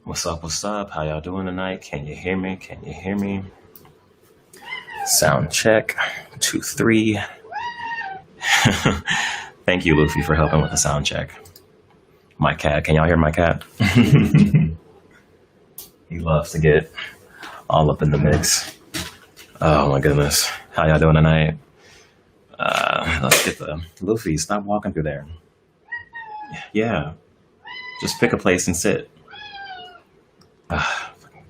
What's up? What's up? How y'all doing tonight? Can you hear me? Can you hear me? Sound check. 2, 3. Thank you, Luffy, for helping with the sound check. My cat. Can y'all hear my cat? He loves to get all up in the mix. Oh my goodness. How y'all doing tonight? Let's get the Luffy. Stop walking through there. Yeah. Just pick a place and sit.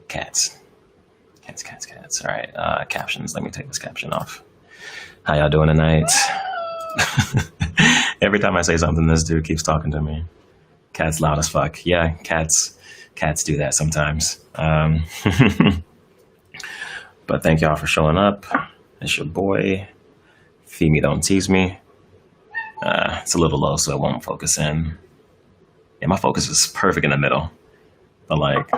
Cats. Cats. All right. Captions. Let me take this caption off. How y'all doing tonight? Every time I say something, this dude keeps talking to me. Cat's loud as fuck. Yeah, cats do that sometimes. But thank y'all for showing up. It's your boy, Feedmedontteaseme. It's a little low, so it won't focus in. Yeah, my focus is perfect in the middle. But like,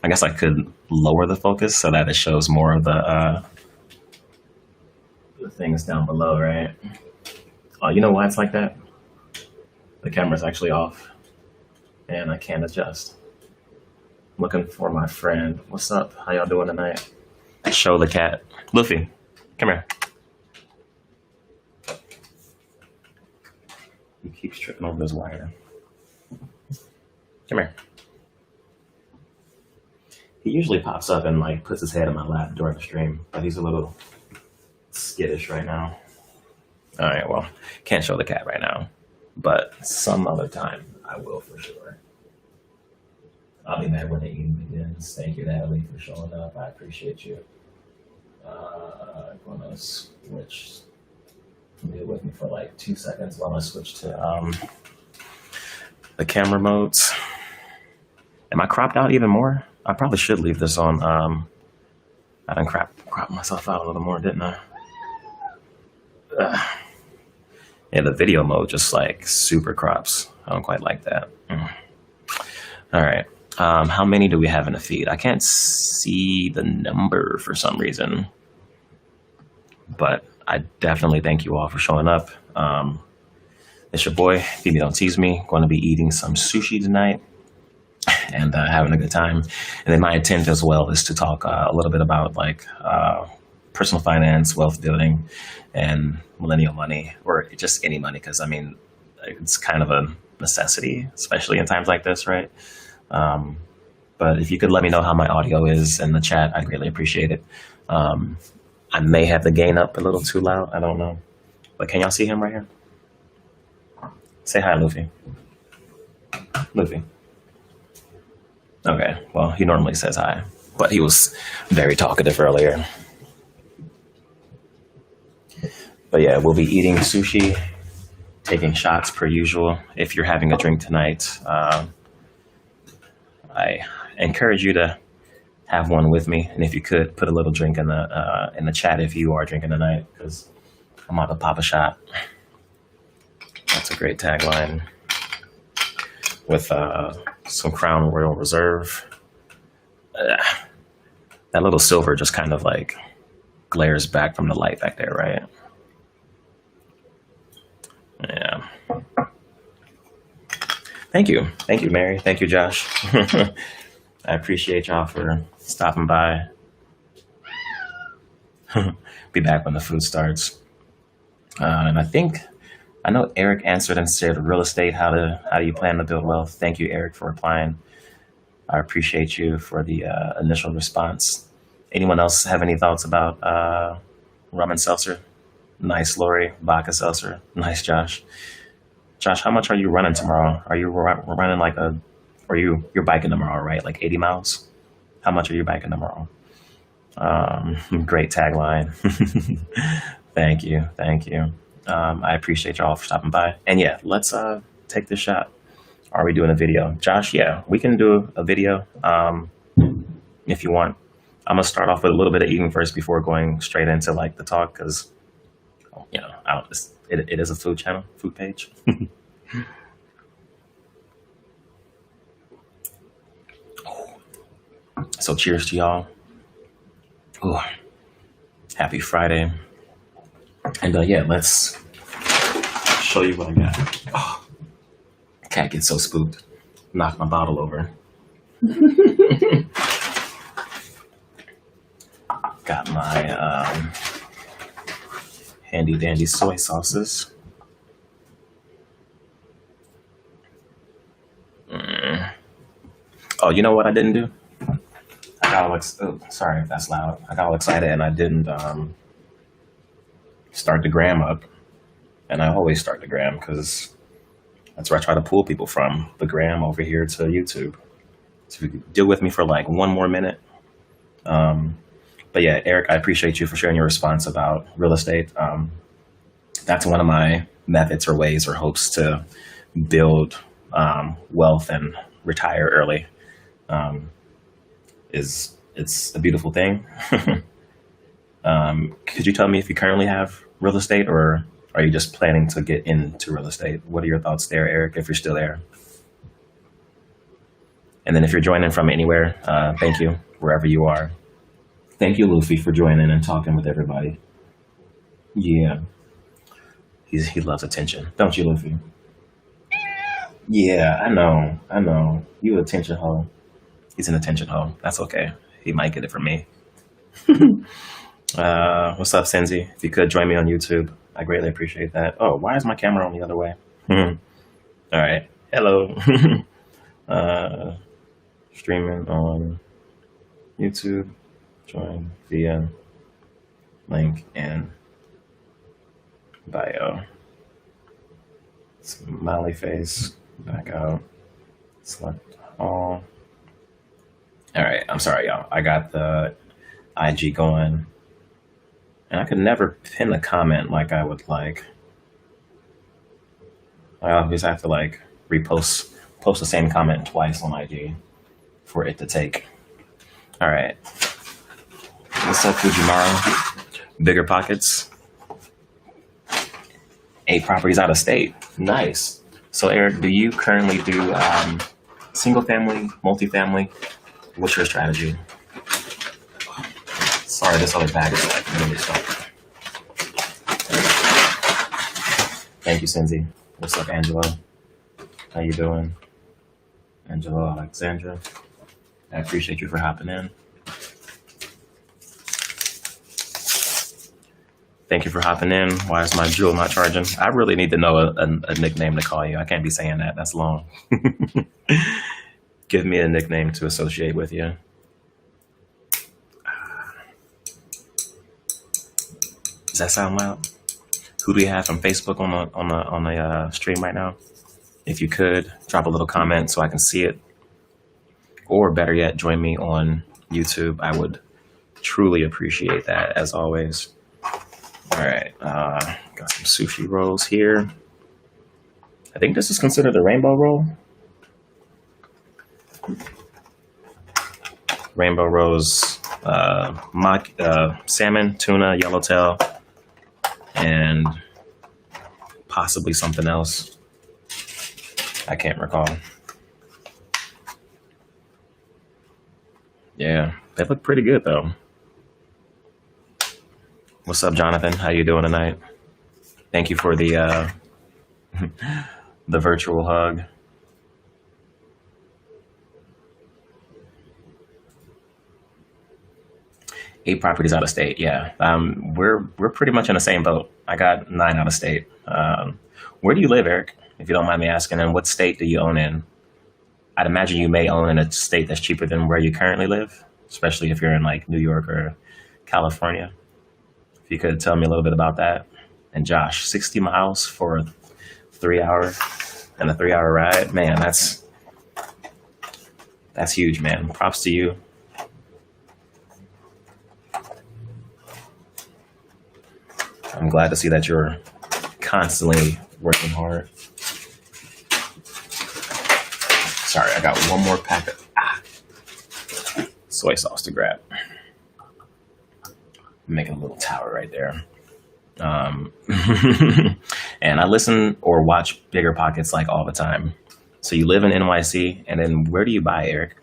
I guess I could lower the focus so that it shows more of the things down below, right? Oh, you know why it's like that? The camera's actually off, and I can't adjust. Looking for my friend. What's up? How y'all doing tonight? Show the cat. Luffy, come here. He keeps tripping over this wire. Come here. He usually pops up and like puts his head in my lap during the stream, but he's a little skittish right now. All right, well, can't show the cat right now, but some other time I will for sure. I'll be mad when the eating begins. Thank you, Natalie, for showing up. I appreciate you. I'm gonna switch. Be with me for like 2 seconds while I switch to the camera modes. Am I cropped out even more? I probably should leave this on. I done crop myself out a little more, didn't I? Yeah, the video mode just like super crops. I don't quite like that. All right. How many do we have in the feed? I can't see the number for some reason, but I definitely thank you all for showing up. It's your boy, Feedmedontteaseme, going to be eating some sushi tonight and having a good time. And then my intent as well is to talk a little bit about like personal finance, wealth building, and millennial money, or just any money, because I mean, it's kind of a necessity, especially in times like this, right? But if you could let me know how my audio is in the chat, I'd greatly appreciate it. I may have the gain up a little too loud. I don't know. But can y'all see him right here? Say hi, Luffy. Luffy. Okay, well, he normally says hi, but he was very talkative earlier. But yeah, we'll be eating sushi, taking shots per usual. If you're having a drink tonight, I encourage you to have one with me, and if you could, put a little drink in the chat if you are drinking tonight, because I'm about to pop a shot. That's a great tagline with some Crown Royal Reserve. That little silver just kind of like glares back from the light back there, right? Yeah. Thank you, Mary. Thank you, Josh. I appreciate y'all for stopping by. Be back when the food starts. And I know Eric answered and said real estate, how do you plan to build wealth? Thank you, Eric, for replying. I appreciate you for the initial response. Anyone else have any thoughts about rum and seltzer? Nice, Lori. Vodka seltzer. Nice, Josh. Josh, how much are you running tomorrow? Are you running like you're biking tomorrow, right? Like 80 miles? How much are you biking tomorrow? Great tagline. Thank you. I appreciate y'all for stopping by. And yeah, let's take this shot. Are we doing a video? Josh, yeah, we can do a video if you want. I'm gonna start off with a little bit of eating first before going straight into like the talk, because you know, it is a food channel, food page. So cheers to y'all. Ooh, happy Friday. And yeah, let's show you what I got. Oh, cat gets so spooked. Knocked my bottle over. Got my handy dandy soy sauces. Oh, you know what I didn't do? I got all sorry if that's loud. I got all excited and I didn't start the gram up. And I always start the gram because that's where I try to pull people from, the gram over here to YouTube. So if you could deal with me for like one more minute. But yeah, Eric, I appreciate you for sharing your response about real estate. That's one of my methods or ways or hopes to build wealth and retire early. It's a beautiful thing. Could you tell me if you currently have real estate, or are you just planning to get into real estate? What are your thoughts there, Eric, if you're still there? And then if you're joining from anywhere, thank you, wherever you are. Thank you, Luffy, for joining and talking with everybody. Yeah, he loves attention, don't you, Luffy? Yeah, I know. You attention hoe. He's an attention hoe. That's okay. He might get it from me. What's up, Senzi? If you could join me on YouTube, I greatly appreciate that. Oh, why is my camera on the other way? All right. Hello. Streaming on YouTube. Join via link in bio. Smiley face. Back out. Select all. All right. I'm sorry, y'all. I got the IG going. And I could never pin a comment like I would like. I always have to like post the same comment twice on IG for it to take. All right. What's up, Fujimaru? Bigger pockets. 8 properties out of state. Nice. So Eric, do you currently do single family, multifamily? What's your strategy? Sorry, this other bag is like really stuck. Thank you, Cindy. What's up, Angela? How you doing? Angela, Alexandra. I appreciate you for hopping in. Thank you for hopping in. Why is my jewel not charging? I really need to know a nickname to call you. I can't be saying that. That's long. Give me a nickname to associate with you. Does that sound loud? Who do we have from Facebook on the stream right now? If you could, drop a little comment so I can see it. Or better yet, join me on YouTube. I would truly appreciate that, as always. All right, got some sushi rolls here. I think this is considered a rainbow roll. Rainbow rolls, salmon, tuna, yellowtail, and possibly something else. I can't recall. Yeah, they look pretty good though. What's up, Jonathan? How you doing tonight? Thank you for the the virtual hug. Eight properties out of state. Yeah, we're pretty much in the same boat. I got 9 out of state. Where do you live, Eric? If you don't mind me asking, and what state do you own in? I'd imagine you may own in a state that's cheaper than where you currently live, especially if you're in like New York or California. If you could tell me a little bit about that. And Josh, 60 miles for 3 hour and a 3-hour ride. Man, that's huge, man. Props to you. I'm glad to see that you're constantly working hard. Sorry, I got one more packet. Soy sauce to grab. I'm making a little tower right there. And I listen or watch Bigger Pockets like all the time. So you live in NYC, and then where do you buy, Eric?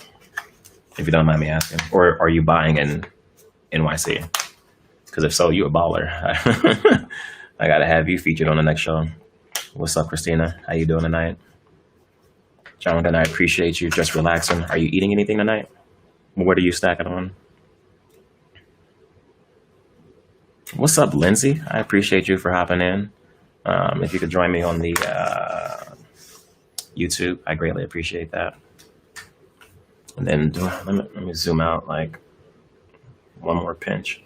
If you don't mind me asking. Or are you buying in NYC? Because if so, you a baller. I gotta have you featured on the next show. What's up, Christina? How you doing tonight? Jonathan, I appreciate you just relaxing. Are you eating anything tonight? What are you stacking on? What's up, Lindsay? I appreciate you for hopping in. If you could join me on the YouTube, I greatly appreciate that. And then let me zoom out like one more pinch.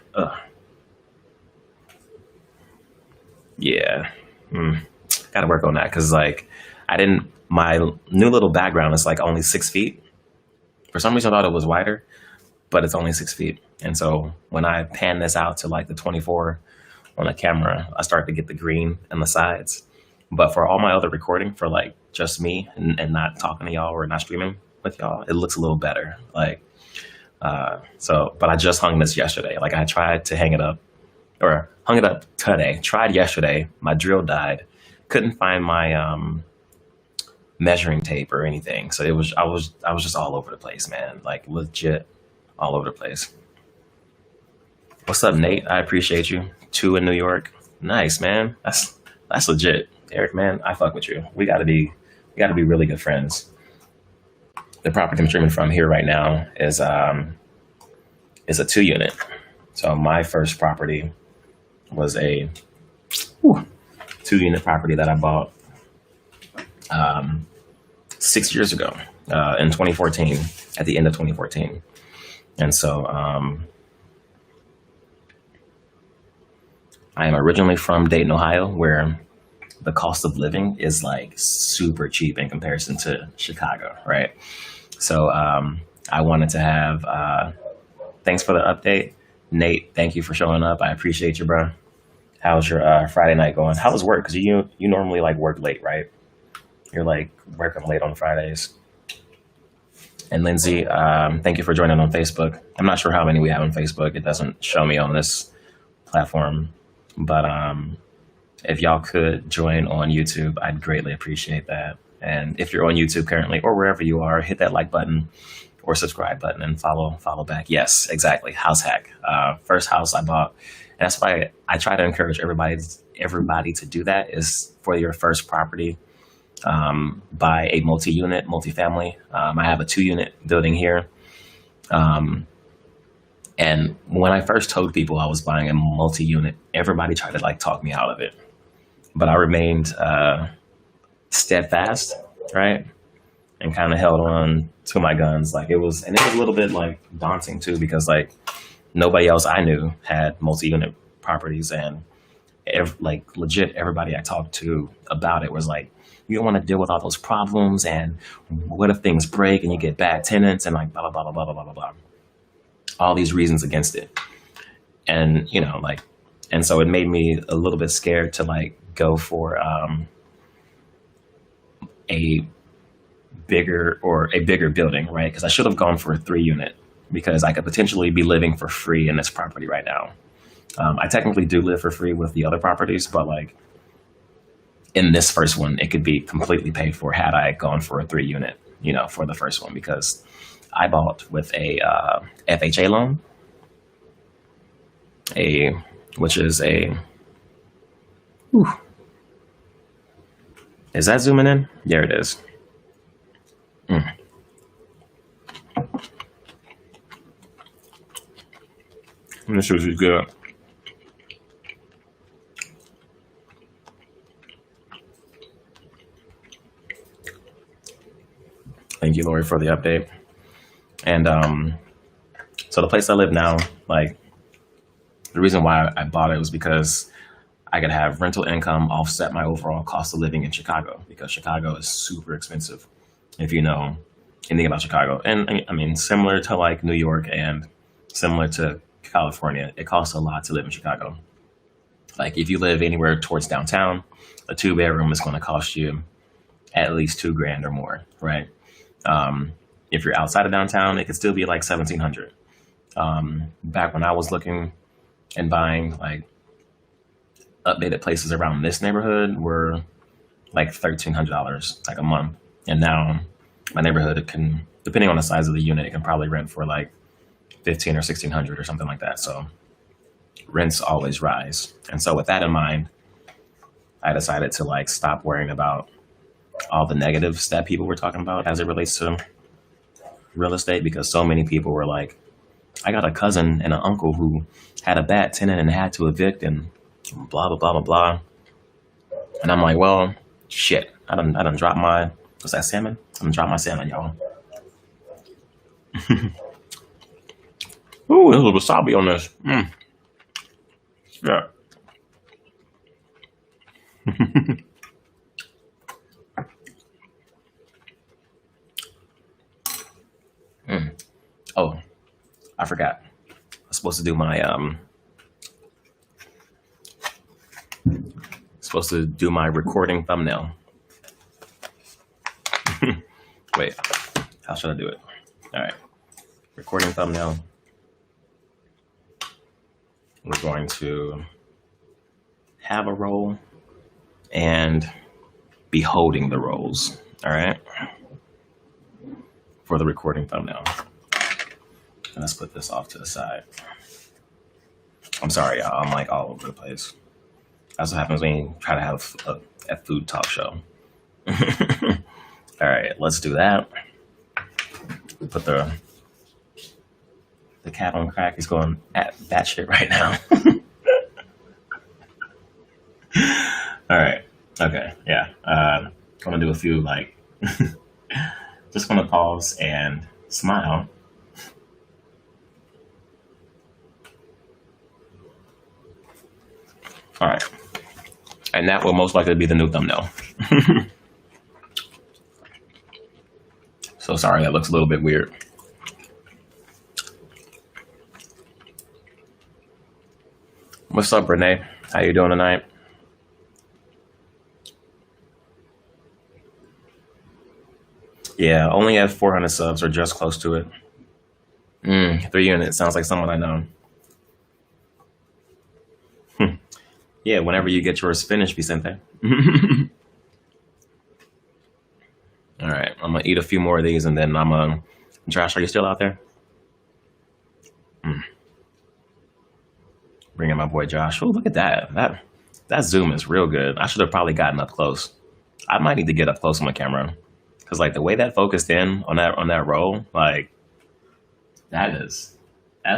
Yeah. Got to work on that because like my new little background is like only 6 feet. For some reason I thought it was wider, but it's only 6 feet. And so when I pan this out to like the 24 on the camera, I start to get the green and the sides. But for all my other recording, for like just me and not talking to y'all or not streaming with y'all, it looks a little better. Like, but I just hung this yesterday. Like I tried to hang it up today, tried yesterday. My drill died. Couldn't find my measuring tape or anything. So I was just all over the place, man. Like legit all over the place. What's up, Nate? I appreciate you. 2 in New York. Nice, man. That's legit. Eric, man, I fuck with you. We gotta be really good friends. The property I'm streaming from here right now is a 2-unit. So my first property was a 2-unit property that I bought 6 years ago in 2014, at the end of 2014. And so I am originally from Dayton, Ohio, where the cost of living is like super cheap in comparison to Chicago, right? So I wanted to have, thanks for the update. Nate, thank you for showing up. I appreciate you, bro. How's your Friday night going? How was work? Because you normally like work late, right? You're like working late on Fridays. And Lindsay, thank you for joining on Facebook. I'm not sure how many we have on Facebook. It doesn't show me on this platform. But if y'all could join on YouTube, I'd greatly appreciate that. And if you're on YouTube currently or wherever you are, hit that like button or subscribe button and follow back. Yes, exactly. House hack. First house I bought. And that's why I try to encourage everybody to do that, is for your first property, buy a multi-unit, multi-family. I have a 2-unit building here. And when I first told people I was buying a multi-unit, everybody tried to like talk me out of it. But I remained steadfast, right? And kind of held on to my guns. Like it was a little bit like daunting too, because like nobody else I knew had multi-unit properties, and legit everybody I talked to about it was like, you don't want to deal with all those problems, and what if things break and you get bad tenants, and like blah blah blah blah blah blah blah blah. All these reasons against it. And and so it made me a little bit scared to like go for a bigger building, right? Because I should have gone for a 3-unit, because I could potentially be living for free in this property right now. I technically do live for free with the other properties, but like in this first one, it could be completely paid for had I gone for a 3-unit, for the first one, because I bought with a FHA loan, which is is that zooming in? There it is. This is good. Thank you, Lori, for the update. And so the place I live now, like the reason why I bought it was because I could have rental income offset my overall cost of living in Chicago, because Chicago is super expensive, if you know anything about Chicago. And I mean, similar to like New York and similar to California, it costs a lot to live in Chicago. Like if you live anywhere towards downtown, a 2-bedroom is going to cost you at least $2,000 or more, right? If you're outside of downtown, it could still be like $1,700. Back when I was looking and buying, like updated places around this neighborhood were like $1,300 like a month. And now my neighborhood, it can, depending on the size of the unit, it can probably rent for like $1,500 or $1,600 or something like that. So rents always rise. And so with that in mind, I decided to like stop worrying about all the negatives that people were talking about as it relates to real estate, because so many people were like, I got a cousin and an uncle who had a bad tenant and had to evict and blah, blah, blah, blah, blah. And I'm like, well, shit. I done dropped my, what's that, salmon? I'm gonna drop my salmon, y'all. Ooh, there's a little wasabi on this. Yeah. Oh, I forgot. I'm supposed to do my recording thumbnail. Wait, how should I do it? All right, recording thumbnail. We're going to have a role and be holding the roles. All right, for the recording thumbnail. And let's put this off to the side. I'm sorry, y'all. I'm like all over the place. That's what happens when you try to have a food talk show. All right, let's do that. Put the cat on crack is going at that shit right now. All right. Okay. Yeah. Gonna do a few like. Just gonna pause and smile. All right. And that will most likely be the new thumbnail. So sorry, that looks a little bit weird. What's up, Renee? How you doing tonight? Yeah, only at 400 subs or just close to it. 3 units. Sounds like someone I know. Yeah, whenever you get yours finished, Vicente. All right, I'm gonna eat a few more of these and then I'm gonna. Josh, are you still out there? Bring in my boy Josh. Oh, look at that. That zoom is real good. I should have probably gotten up close. I might need to get up close on my camera because like the way that focused in on that roll, like that's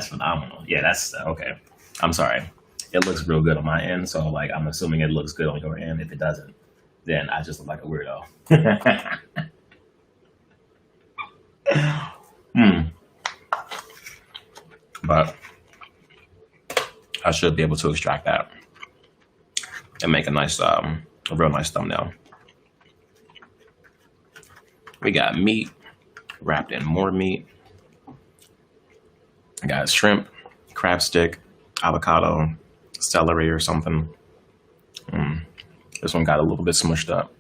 phenomenal. Yeah, that's okay. I'm sorry. It looks real good on my end, so like I'm assuming it looks good on your end. If it doesn't, then I just look like a weirdo. But I should be able to extract that and make a nice, a real nice thumbnail. We got meat wrapped in more meat. I got shrimp, crab stick, avocado, celery or something. This one got a little bit smushed up.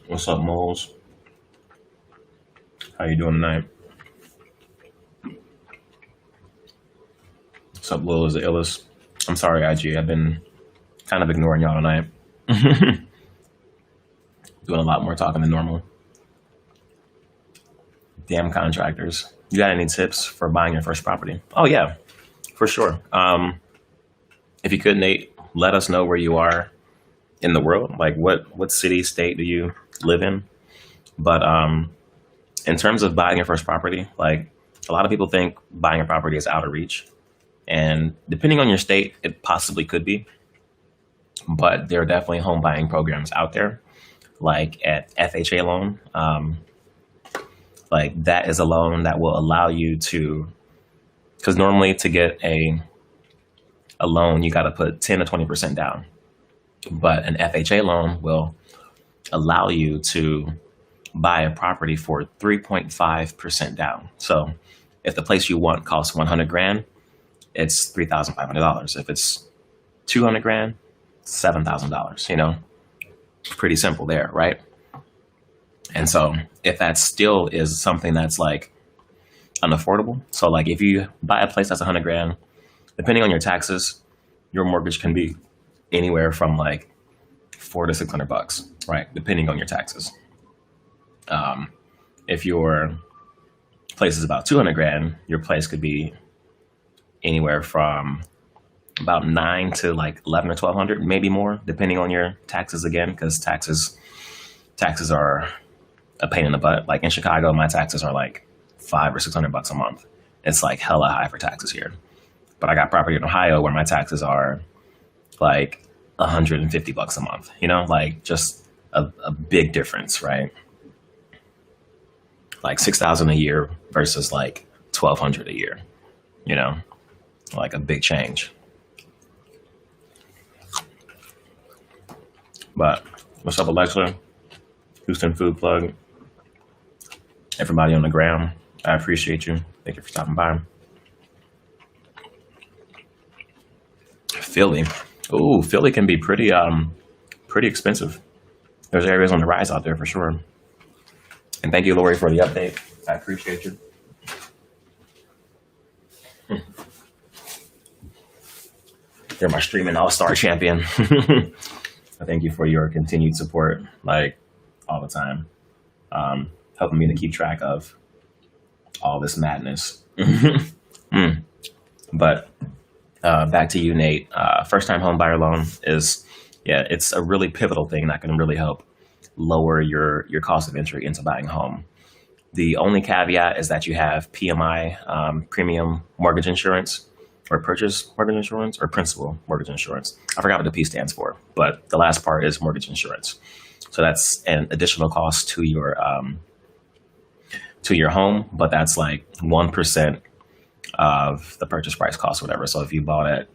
What's up, moles? How you doing tonight? What's up, Lil is the illest? I'm sorry, IG. I've been kind of ignoring y'all tonight. Doing a lot more talking than normal. Damn contractors. You got any tips for buying your first property? Oh, yeah, for sure. If you could, Nate, let us know where you are in the world. Like what city, state do you live in? But in terms of buying your first property, like a lot of people think buying a property is out of reach. And depending on your state, it possibly could be. But there are definitely home buying programs out there, like at FHA loan. Like that is a loan that will allow you to, because normally to get a loan, you got to put 10 to 20% down. But an FHA loan will allow you to buy a property for 3.5% down. So if the place you want costs 100 grand, it's $3,500. If it's 200 grand, $7,000, you know, pretty simple there, right? And so if that still is something that's like unaffordable, so like if you buy a place that's 100 grand, depending on your taxes, your mortgage can be anywhere from like $400 to $600, right? Depending on your taxes. If you're place is about 200 grand, your place could be anywhere from about 9 to like 11 or 1200, maybe more, depending on your taxes again, because taxes are a pain in the butt. Like in Chicago, my taxes are like $500 or $600 a month. It's like hella high for taxes here. But I got property in Ohio where my taxes are like $150 a month, you know, like just a big difference, right? Like $6,000 a year versus like $1,200 a year, you know, like a big change. But what's up, Alexa? Houston Food Plug. Everybody on the gram, I appreciate you. Thank you for stopping by. Philly. Ooh, Philly can be pretty expensive. There's areas on the rise out there for sure. And thank you, Lori, for the update. I appreciate you. You're my streaming all-star champion. Thank you for your continued support, like all the time, helping me to keep track of all this madness. But back to you, Nate. First-time home buyer loan is, it's a really pivotal thing that can really help lower your cost of entry into buying a home. The only caveat is that you have PMI, premium mortgage insurance, or purchase mortgage insurance, or principal mortgage insurance. I forgot what the P stands for, but the last part is mortgage insurance. So that's an additional cost to your home, but that's like 1% of the purchase price cost, whatever. So if you bought at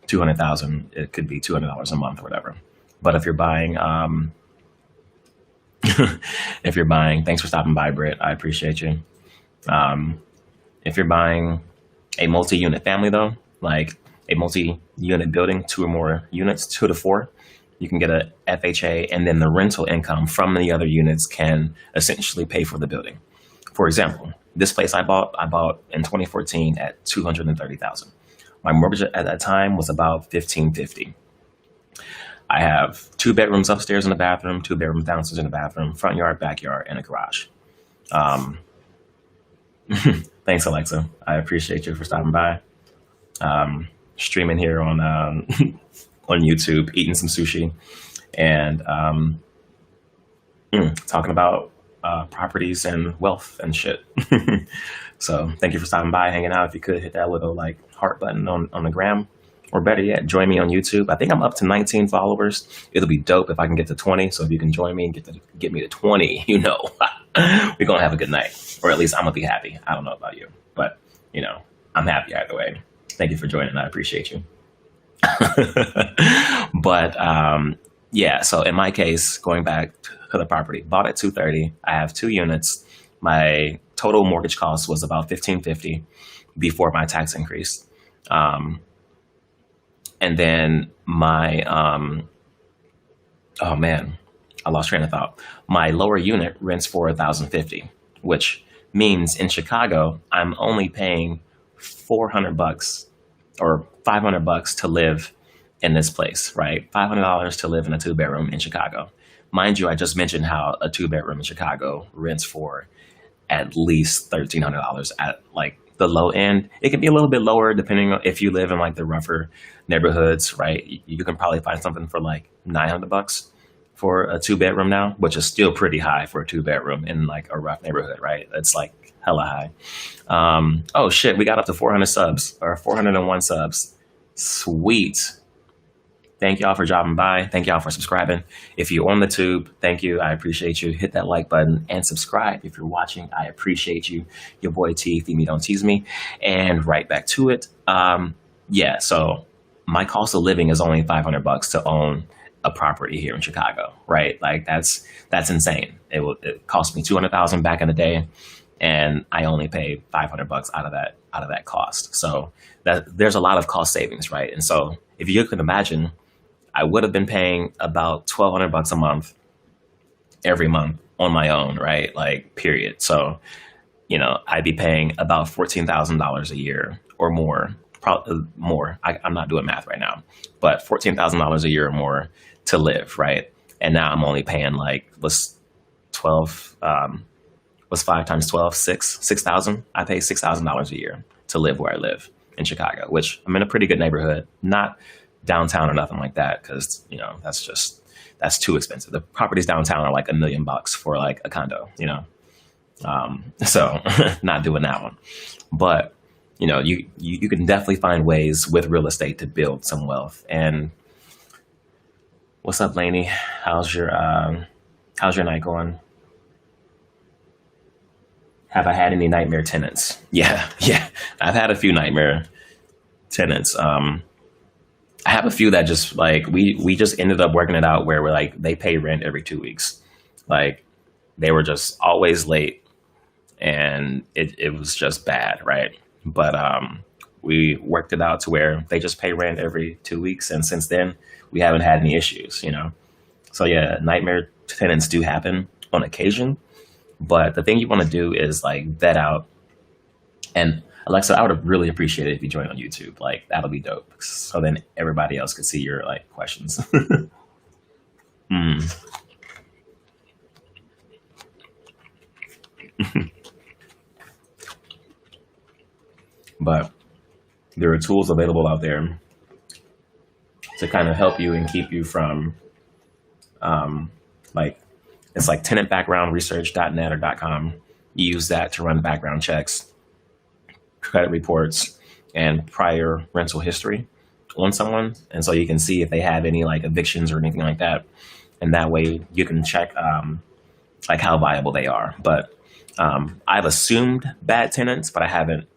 $200,000, it could be $200 a month or whatever. But if you're buying, thanks for stopping by, Britt. I appreciate you. If you're buying a multi-unit family though, like a multi-unit building, 2 or more units, 2 to 4, you can get a FHA, and then the rental income from the other units can essentially pay for the building. For example, this place I bought in 2014 at $230,000. My mortgage at that time was about $1,550. I have 2 bedrooms upstairs in the bathroom, 2 bedrooms downstairs in the bathroom, front yard, backyard, and a garage. Thanks, Alexa. I appreciate you for stopping by. Streaming here on on YouTube, eating some sushi, and talking about properties and wealth and shit. So thank you for stopping by, hanging out. If you could hit that little like heart button on the gram, or better yet, join me on YouTube. I think I'm up to 19 followers. It'll be dope if I can get to 20. So if you can join me and get me to 20, you know, we're gonna have a good night, or at least I'm gonna be happy. I don't know about you, but you know, I'm happy either way. Thank you for joining. I appreciate you. But yeah, so in my case, going back to the property, bought at $230. I have 2 units. My total mortgage cost was about $1,550 before my tax increase. And then my, oh man, I lost train of thought. My lower unit rents for $1,050, which means in Chicago, I'm only paying $400 or $500 to live in this place, right? $500 to live in a 2-bedroom in Chicago. Mind you, I just mentioned how a 2-bedroom in Chicago rents for at least $1,300 at like the low end. It can be a little bit lower depending on if you live in like the rougher neighborhoods, right? You can probably find something for like $900 for a 2-bedroom now, which is still pretty high for a 2-bedroom in like a rough neighborhood, right? It's like hella high. Oh shit, we got up to 400 subs, or 401 subs. Sweet. Thank y'all for dropping by. Thank y'all for subscribing. If you're on the tube, thank you. I appreciate you. Hit that like button and subscribe if you're watching. I appreciate you. Your boy T, Feedmedontteaseme. And right back to it. Yeah, so my cost of living is only $500 to own a property here in Chicago, right? Like that's insane. It cost me $200,000 back in the day, and I only pay $500 out of that cost. So there's a lot of cost savings, right? And so if you can imagine, I would have been paying about $1,200 a month every month on my own, right? Like, period. So, you know, I'd be paying about $14,000 a year or more, probably more. I'm not doing math right now, but $14,000 a year or more to live, right? And now I'm only paying like, what's 12, What's 5 times 12? 6,000. I pay $6,000 a year to live where I live in Chicago, which I'm in a pretty good neighborhood, not downtown or nothing like that, because that's too expensive. The properties downtown are like $1 million for like a condo, so not doing that one. But you can definitely find ways with real estate to build some wealth. And what's up, Lainey? How's your night going? Have I had any nightmare tenants? Yeah. I've had a few nightmare tenants. I have a few that just like we just ended up working it out where we're like they pay rent every 2 weeks. Like they were just always late, and it was just bad, right? But we worked it out to where they just pay rent every 2 weeks, and since then we haven't had any issues. So yeah, nightmare tenants do happen on occasion. But the thing you want to do is like vet out. And Alexa, I would really appreciate it if you join on YouTube. Like that'll be dope. So then everybody else could see your like questions. Mm. But there are tools available out there to kind of help you and keep you from like it's like tenantbackgroundresearch.net or .com. You use that to run background checks, credit reports, and prior rental history on someone. And so you can see if they have any like evictions or anything like that. And that way you can check like how viable they are. But I've assumed bad tenants, but I haven't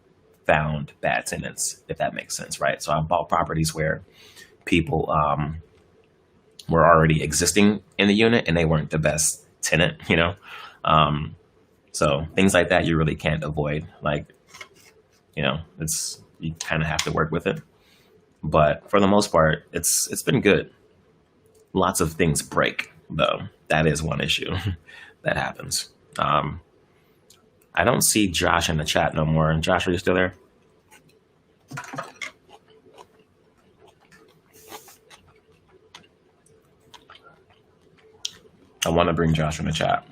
found bad tenants, if that makes sense, right? So I've bought properties where people were already existing in the unit and they weren't the best tenant, so things like that you really can't avoid. Like, you kind of have to work with it. But for the most part, it's been good. Lots of things break, though. That is one issue that happens. I don't see Josh in the chat no more. Josh, are you still there? I want to bring Josh in the chat.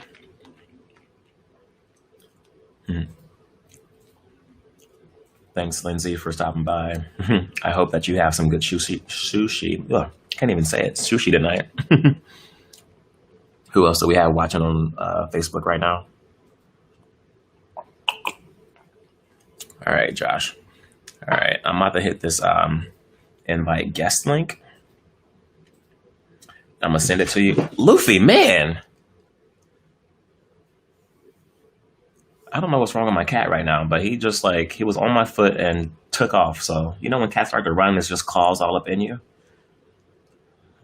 Thanks, Lindsay, for stopping by. I hope that you have some good sushi. Ugh, can't even say it. Sushi tonight. Who else do we have watching on Facebook right now? All right, Josh. All right, I'm about to hit this invite guest link. I'm gonna send it to you. Luffy, man. I don't know what's wrong with my cat right now, but he just like, he was on my foot and took off. So, when cats start to run, it's just claws all up in you.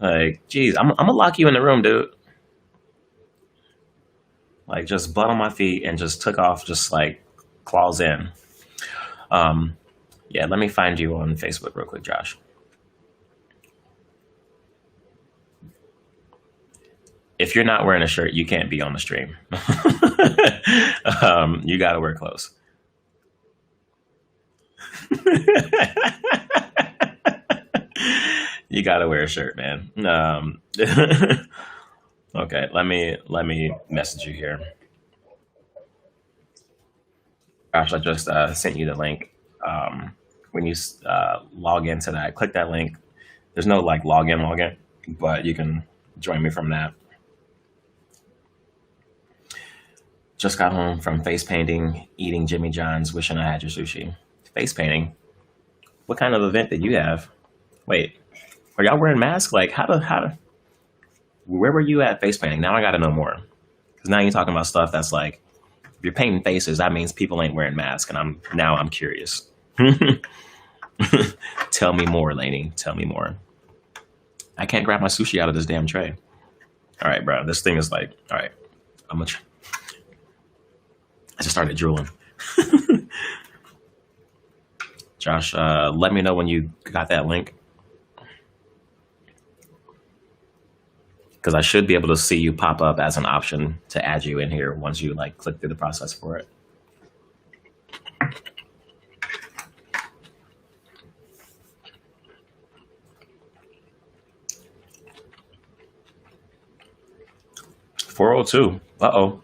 Like, geez, I'm gonna lock you in the room, dude. Like, just butt on my feet and just took off, just like claws in. Yeah, let me find you on Facebook real quick, Josh. If you're not wearing a shirt, you can't be on the stream. You got to wear clothes. You got to wear a shirt, man. Okay, let me message you here. Gosh, I just sent you the link. When you log into that, click that link. There's no like login, but you can join me from that. Just got home from face painting, eating Jimmy John's, wishing I had your sushi. Face painting? What kind of event did you have? Wait, are y'all wearing masks? Like, where were you at face painting? Now I got to know more. Because now you're talking about stuff that's like, if you're painting faces, that means people ain't wearing masks. And I'm curious. Tell me more, Lainey. Tell me more. I can't grab my sushi out of this damn tray. All right, bro. This thing is like, all right. I just started drooling. Josh, let me know when you got that link. Because I should be able to see you pop up as an option to add you in here once you like click through the process for it. $402. Uh-oh.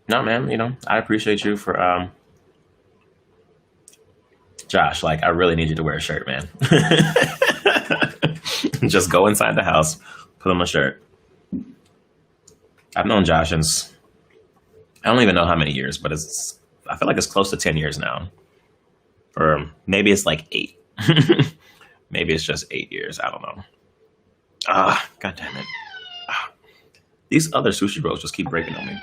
No, man, you know, I appreciate you for Josh, like I really need you to wear a shirt, man. Just go inside the house, put on a shirt. I've known Josh since I don't even know how many years, but it's I feel like it's close to 10 years now. Or maybe it's like 8. Maybe it's just 8 years. I don't know. Ah, god damn it. Ah, these other sushi rolls just keep breaking on me.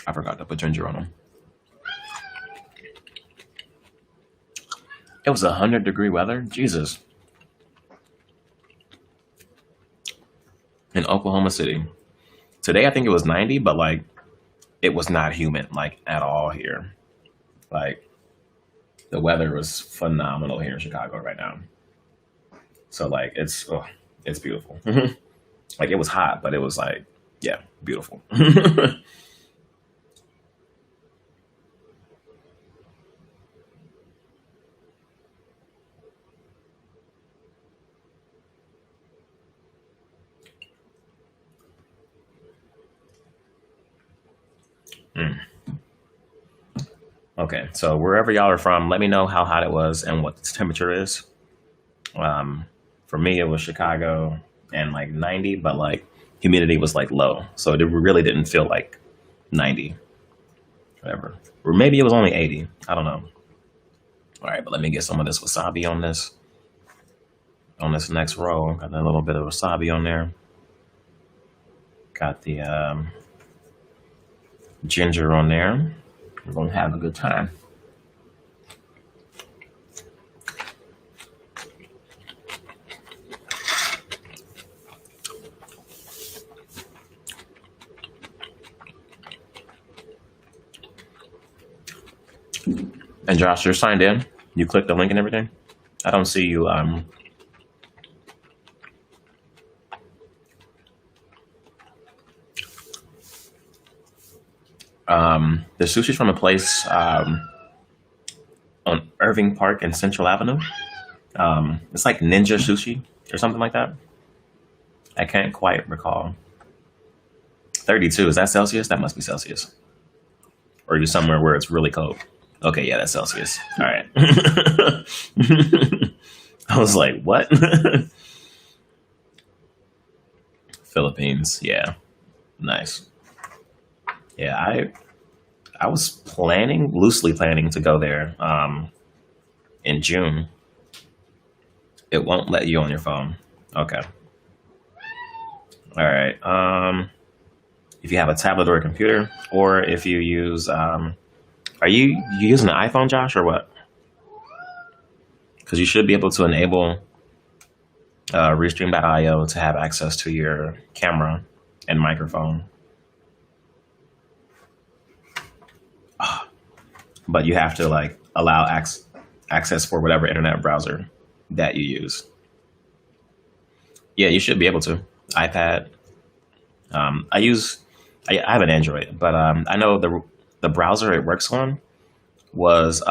I forgot to put ginger on them. It was 100-degree weather. Jesus. In Oklahoma City. Today I think it was 90, but like it was not humid like at all here. Like the weather was phenomenal here in Chicago right now. So like it's beautiful. Like it was hot, but it was like yeah, beautiful. Mm. Okay, so wherever y'all are from, let me know how hot it was and what the temperature is. Um, for me, it was Chicago and like 90, but like humidity was like low, so it really didn't feel like 90, whatever. Or maybe it was only 80. I don't know. All right, but let me get some of this wasabi on this next roll. Got a little bit of wasabi on there. Got the ginger on there. We're gonna have a good time. And Josh, you're signed in. You clicked the link and everything. I don't see you. The sushi's from a place on Irving Park and Central Avenue. It's like Ninja Sushi or something like that. I can't quite recall. 32, is that Celsius? That must be Celsius. Or are you somewhere where it's really cold? Okay, yeah, that's Celsius. All right. I was like, what? Philippines, yeah. Nice. Yeah, I was loosely planning to go there in June. It won't let you on your phone. Okay. All right. If you have a tablet or a computer, or if you use, are you using an iPhone, Josh, or what? Because you should be able to enable Restream.io to have access to your camera and microphone. But you have to like allow access for whatever internet browser that you use. Yeah, you should be able to. iPad. I have an Android, but I know the browser it works on was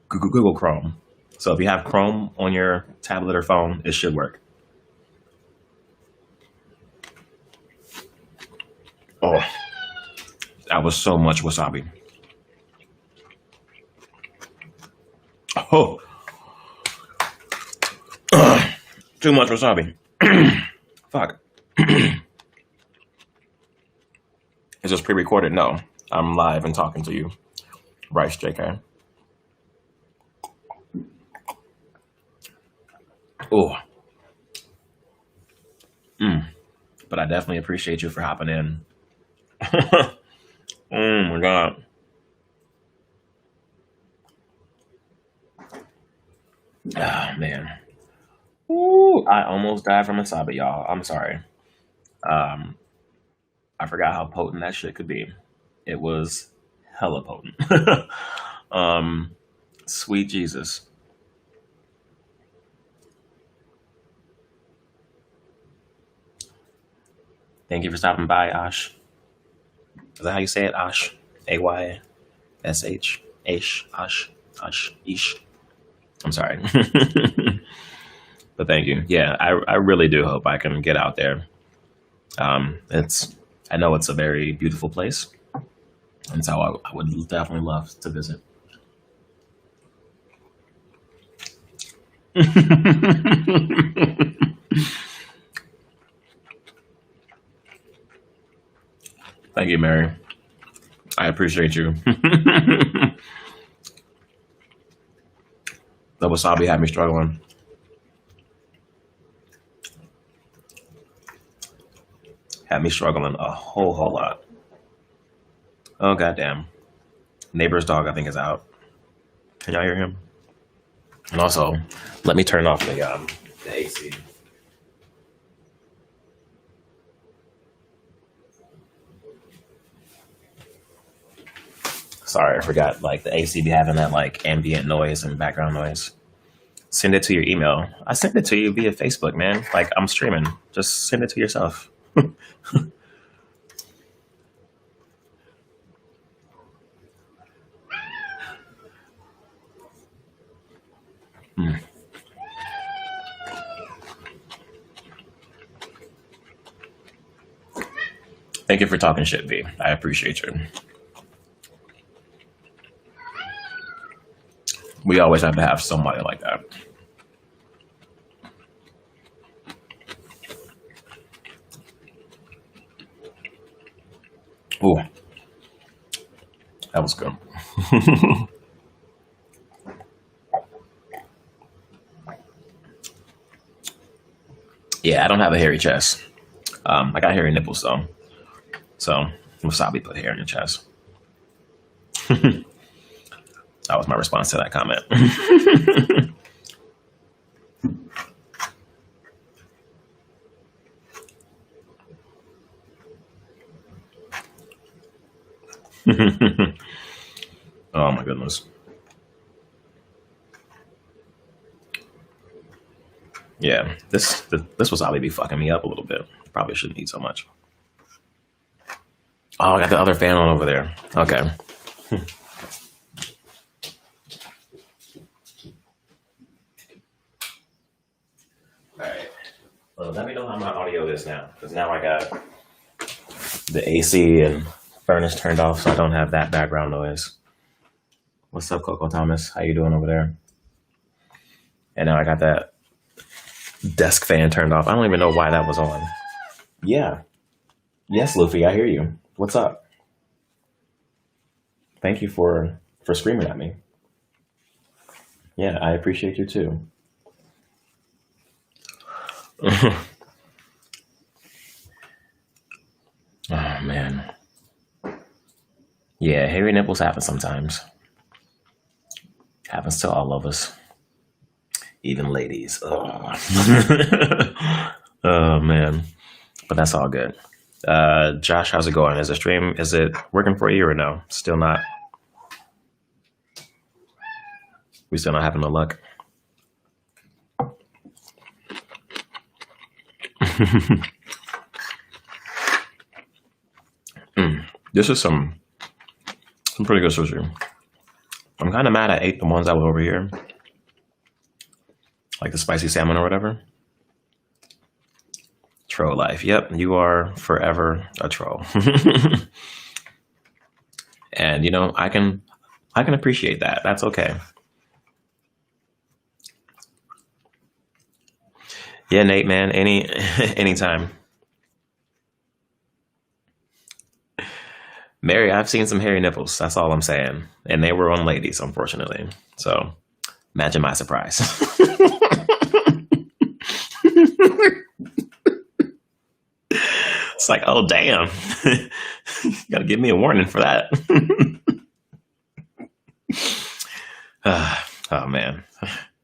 Google Chrome. So if you have Chrome on your tablet or phone, it should work. Oh, that was so much wasabi. Oh, too much wasabi. Fuck. Is this pre-recorded? No, I'm live and talking to you. Rice, JK. Oh. But I definitely appreciate you for hopping in. Oh my god. Ah, man. Ooh, I almost died from wasabi, y'all. I'm sorry. Um, I forgot how potent that shit could be. It was hella potent. um, Sweet Jesus. Thank you for stopping by, Ash. Is that how you say it? Ash. AYSH. Ash. Ash. Ish. I'm sorry. But thank you. Yeah, I really do hope I can get out there. I know it's a very beautiful place, and so I would definitely love to visit. Thank you, Mary. I appreciate you. The wasabi had me struggling. Had me struggling a whole lot. Oh, goddamn. Neighbor's dog, I think, is out. Can y'all hear him? And also, let me turn off the AC. Sorry, I forgot. Like the AC be having that like ambient noise and background noise. Send it to your email. I sent it to you via Facebook, man. Like I'm streaming. Just send it to yourself. Thank you for talking shit, V. I appreciate you. We always have to have somebody like that. Ooh, that was good. Yeah, I don't have a hairy chest. I got hairy nipples though. So wasabi put hair in your chest. That was my response to that comment. Oh my goodness. Yeah, this wasabi be fucking me up a little bit. Probably shouldn't eat so much. Oh, I got the other fan on over there. Okay. All right. Well, let me know how my audio is now, because now I got the AC and furnace turned off, so I don't have that background noise. What's up, Coco Thomas? How you doing over there? And now I got that desk fan turned off. I don't even know why that was on. Yeah. Yes, Luffy, I hear you. What's up? Thank you for screaming at me. Yeah, I appreciate you too. Oh man. Yeah, hairy nipples happen sometimes. Happens to all of us. Even ladies. Oh, oh man. But that's all good. Josh, how's it going? Is the stream, is it working for you or no? Still not? We still not having no luck? This is some pretty good sushi. I'm kind of mad I ate the ones that were over here. Like the spicy salmon or whatever. Troll life. Yep, you are forever a troll. And you know, I can appreciate that. That's okay. Yeah, Nate, man, anytime. Mary, I've seen some hairy nipples. That's all I'm saying. And they were on ladies, unfortunately. So imagine my surprise. It's like, oh, damn. You got to give me a warning for that. Oh, man.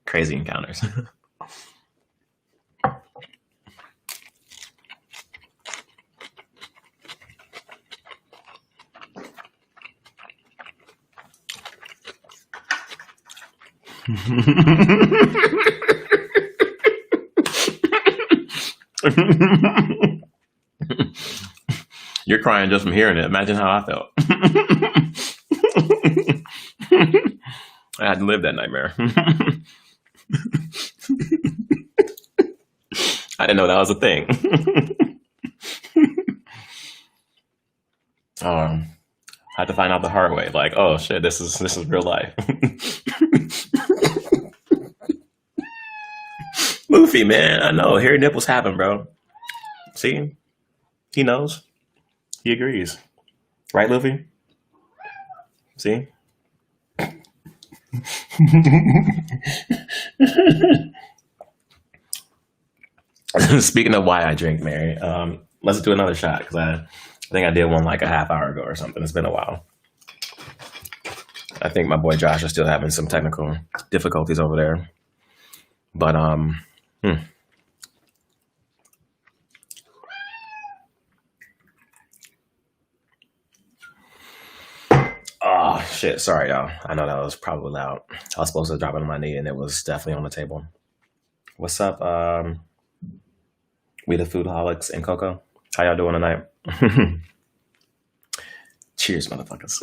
Crazy encounters. You're crying just from hearing it. Imagine how I felt. I had to live that nightmare. I didn't know that was a thing. I had to find out the hard way. Like, oh shit, this is real life. Luffy, man, I know. Hairy nipples happen, bro. See, he knows. He agrees, right, Luffy? See. Speaking of why I drink, Mary, let's do another shot because I think I did one like a half hour ago or something. It's been a while. I think my boy Josh is still having some technical difficulties over there, but Oh shit! Sorry, y'all. I know that was probably loud. I was supposed to drop it on my knee, and it was definitely on the table. What's up, we the Foodaholics and Coco? How y'all doing tonight? Cheers, motherfuckers.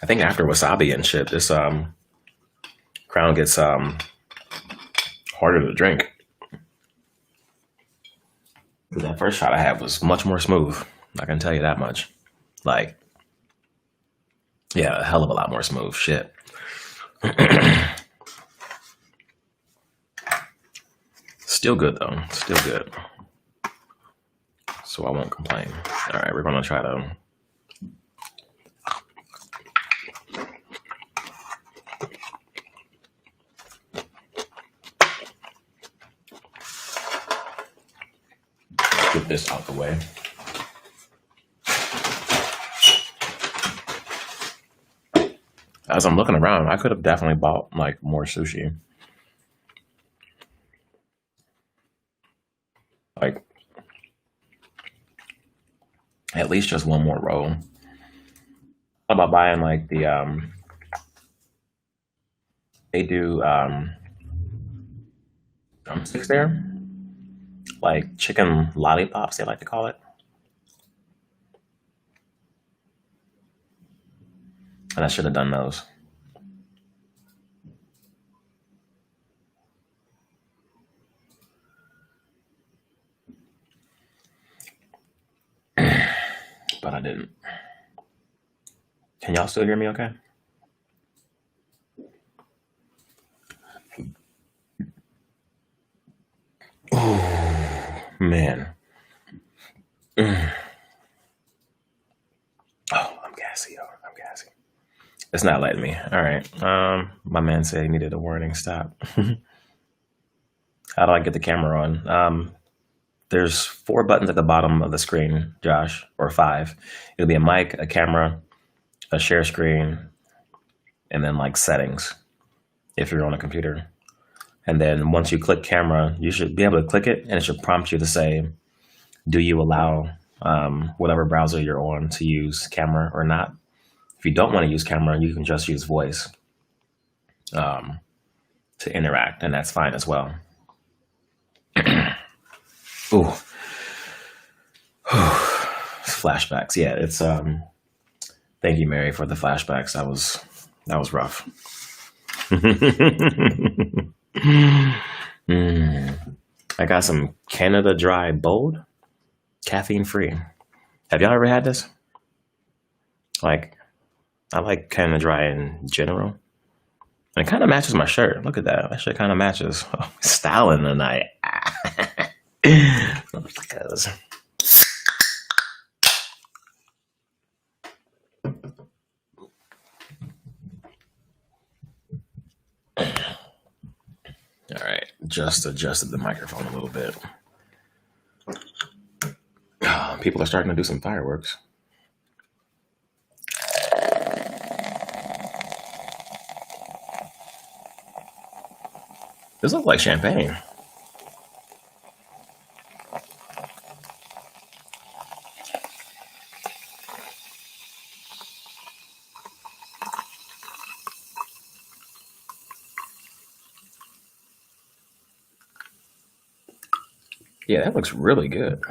I think after wasabi and shit, this crown gets harder to drink. That first shot I had was much more smooth. I can tell you that much. Like, yeah, a hell of a lot more smooth. Shit. Still good though. Still good. So I won't complain. All right, we're gonna try to. Get this out the way. As I'm looking around, I could have definitely bought like more sushi. Like at least just one more roll. How about buying like the they do drumsticks there? Like chicken lollipops, they like to call it. And I should have done those. But I didn't. Can y'all still hear me okay? Oh, man. Oh, I'm gassy, yo. I'm gassy. It's not letting me. All right. My man said he needed a warning. Stop. How do I get the camera on? There's 4 buttons at the bottom of the screen, Josh, or 5. It'll be a mic, a camera, a share screen, and then like settings if you're on a computer. And then once you click camera, you should be able to click it and it should prompt you to say, do you allow whatever browser you're on to use camera or not? If you don't want to use camera, you can just use voice to interact, and that's fine as well. Ooh. Flashbacks. Yeah, it's thank you, Mary, for the flashbacks. That was rough. I got some Canada Dry Bold, caffeine free. Have y'all ever had this? Like, I like Canada Dry in general. And it kind of matches my shirt. Look at that. That shit kind of matches. Oh, styling tonight. Motherfuckers. All right, just adjusted the microphone a little bit. People are starting to do some fireworks. This looks like champagne. Yeah, that looks really good.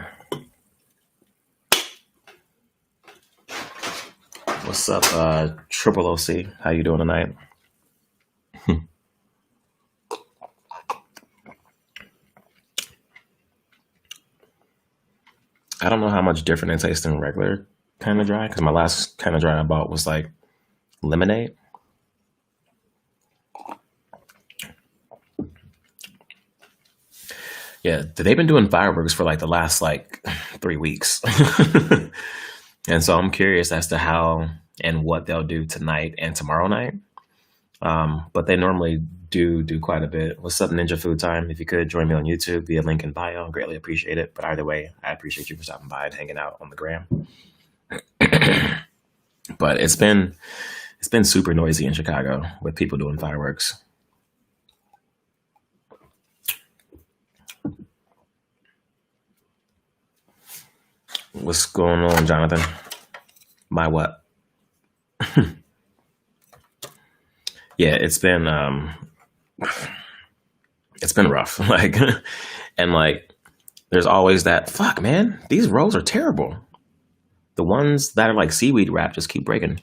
What's up, Triple OC? How you doing tonight? I don't know how much different it tastes than regular kind of dry, because my last kind of dry I bought was like lemonade. Yeah, they've been doing fireworks for like the last like 3 weeks. And so I'm curious as to how and what they'll do tonight and tomorrow night. But they normally do quite a bit. What's up, Ninja Food Time? If you could join me on YouTube via link in bio, greatly appreciate it. But either way, I appreciate you for stopping by and hanging out on the gram. But it's been super noisy in Chicago with people doing fireworks. What's going on, Jonathan? My what? Yeah, it's been rough. Like, and like, there's always that, fuck, man, these rolls are terrible. The ones that are like seaweed wrap just keep breaking.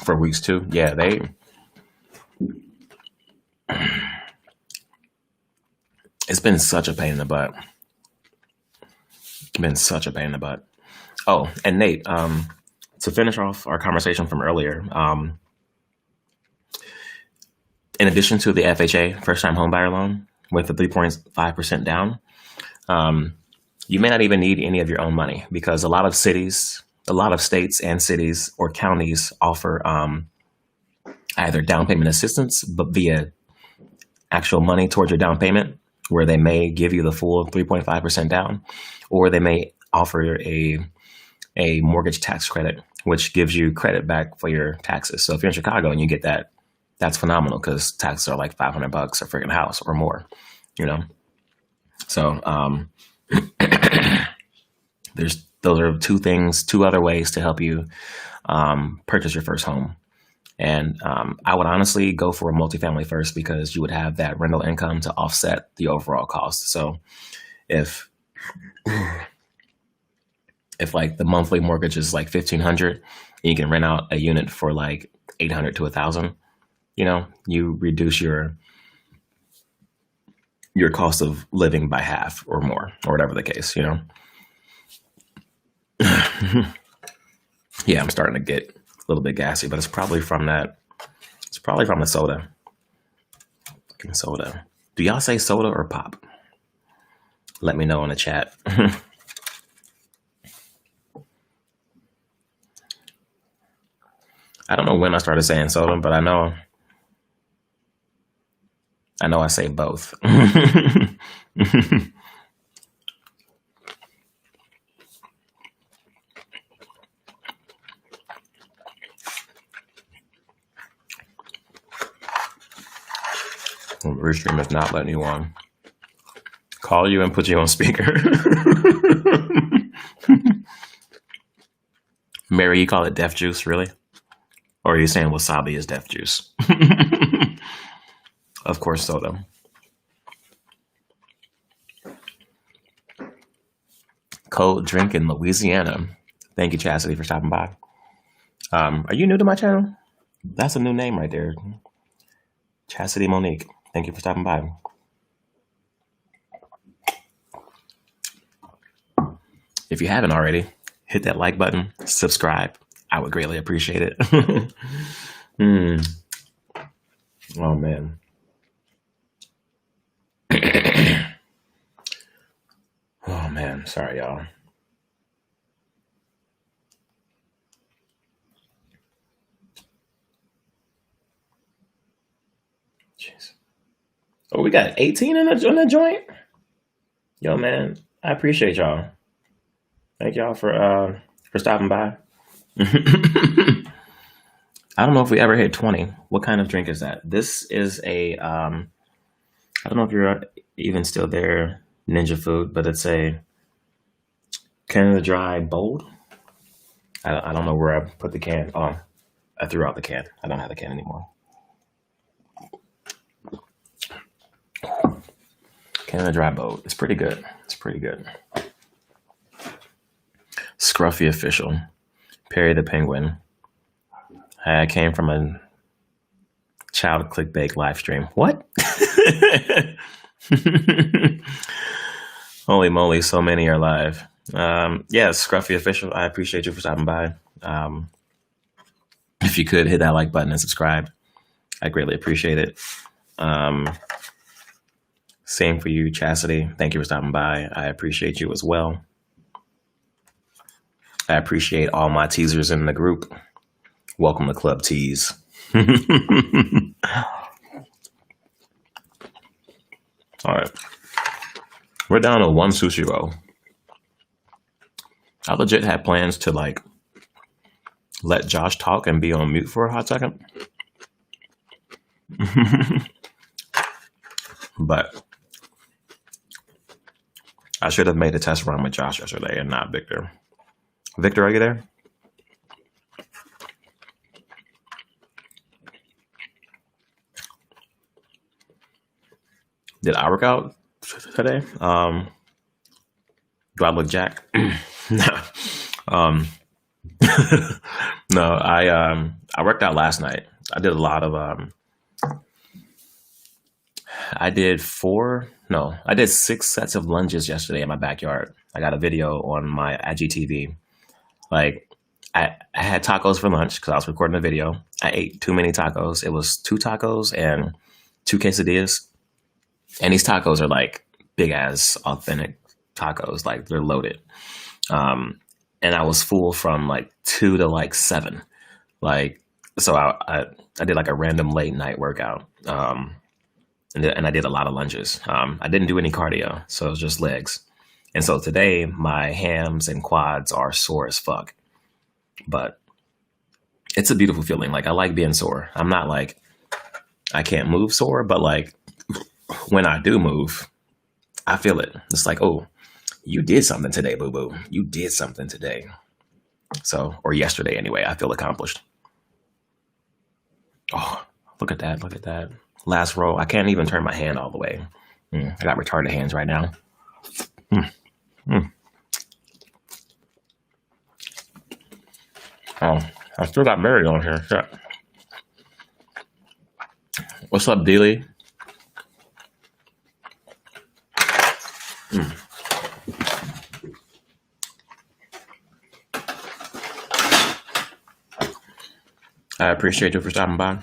For weeks too. Yeah, it's been such a pain in the butt. It's been such a pain in the butt. Oh, and Nate, to finish off our conversation from earlier, in addition to the FHA, first time homebuyer loan, with the 3.5% down, you may not even need any of your own money, because a lot of states and cities or counties offer either down payment assistance, but via actual money towards your down payment, where they may give you the full 3.5% down, or they may offer a mortgage tax credit, which gives you credit back for your taxes. So if you're in Chicago and you get that, that's phenomenal, because taxes are like $500 a freaking house or more, you know? So those are two other ways to help you purchase your first home. And I would honestly go for a multifamily first, because you would have that rental income to offset the overall cost. So if like the monthly mortgage is like $1,500 and you can rent out a unit for like $800 to $1,000, you know, you reduce your cost of living by half or more, or whatever the case, you know. Yeah, I'm starting to get a little bit gassy, but it's probably from the soda. Fucking soda. Do y'all say soda or pop? Let me know in the chat. I don't know when I started saying soda, but I know I say both. Restream is not letting you on. Call you and put you on speaker. Mary, you call it death juice, really? Or are you saying wasabi is death juice? Of course, soda. Cold drink in Louisiana. Thank you, Chastity, for stopping by. Are you new to my channel? That's a new name right there. Chastity Monique. Thank you for stopping by. If you haven't already, hit that like button, subscribe. I would greatly appreciate it. Oh, man. Oh, man. Sorry, y'all. Jeez. Oh, we got 18 in the joint? Yo, man, I appreciate y'all. Thank y'all for stopping by. I don't know if we ever hit 20. What kind of drink is that? This is a, I don't know if you're even still there, Ninja Food, but it's a Canada Dry Bold. I don't know where I put the can. Oh, I threw out the can. I don't have the can anymore. Canada Dry Boat. It's pretty good. It's pretty good. Scruffy Official. Perry the Penguin. I came from a child clickbait live stream. What? Holy moly, so many are live. Yeah, Scruffy Official. I appreciate you for stopping by. If you could hit that like button and subscribe, I greatly appreciate it. Same for you, Chastity. Thank you for stopping by. I appreciate you as well. I appreciate all my teasers in the group. Welcome to Club Tease. All right. We're down to one sushi roll. I legit had plans to like let Josh talk and be on mute for a hot second. But I should have made a test run with Josh yesterday and not Victor. Victor, are you there? Did I work out today? Do I look jacked? No. No, I worked out last night. I did a lot of I did 6 sets of lunges yesterday in my backyard. I got a video on my IGTV. Like I had tacos for lunch because I was recording a video. I ate too many tacos. It was 2 tacos and 2 quesadillas. And these tacos are like big ass authentic tacos. Like they're loaded. And I was full from like 2 to like 7. Like, so I did like a random late night workout. And I did a lot of lunges. I didn't do any cardio, so it was just legs. And so today my hams and quads are sore as fuck. But it's a beautiful feeling. Like I like being sore. I'm not like, I can't move sore, but like when I do move, I feel it. It's like, oh, you did something today, boo-boo. You did something today. So, or yesterday anyway, I feel accomplished. Oh, look at that. Look at that. Last row. I can't even turn my hand all the way. I got retarded hands right now. Oh, I still got Mary on here. Shit. What's up, Dealey? I appreciate you for stopping by.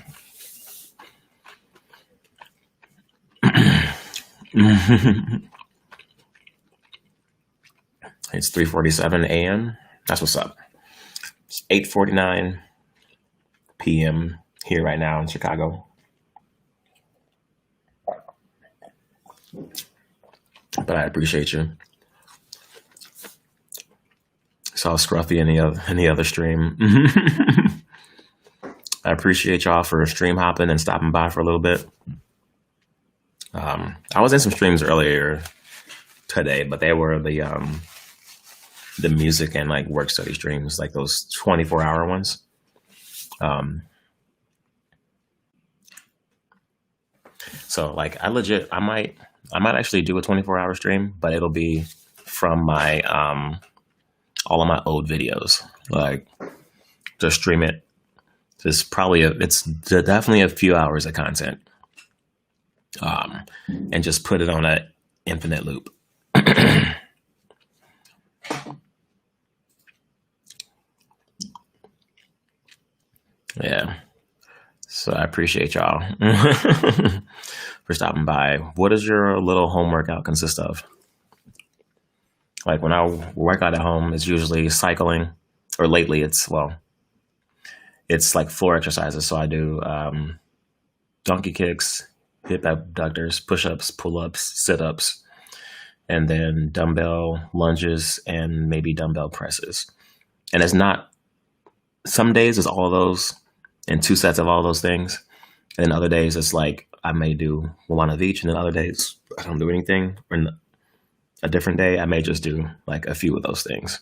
It's 3:47 a.m. That's what's up. It's 8:49 p.m. here right now in Chicago. But I appreciate you. Saw Scruffy in the other stream. I appreciate y'all for stream hopping and stopping by for a little bit. I was in some streams earlier today, but they were the music and like work study streams, like those 24-hour ones. So like I might actually do a 24-hour stream, but it'll be from my all of my old videos. Like just stream it. It's definitely a few hours of content. And just put it on an infinite loop. Yeah. So I appreciate y'all for stopping by. What does your little home workout consist of? Like when I work out at home, it's usually cycling, or lately it's like floor exercises. So I do donkey kicks, hip abductors, push-ups, pull-ups, sit-ups, and then dumbbell lunges and maybe dumbbell presses. And it's not, some days it's all those and 2 sets of all those things. And other days it's like I may do 1 of each, and then other days I don't do anything. Or a different day I may just do like a few of those things.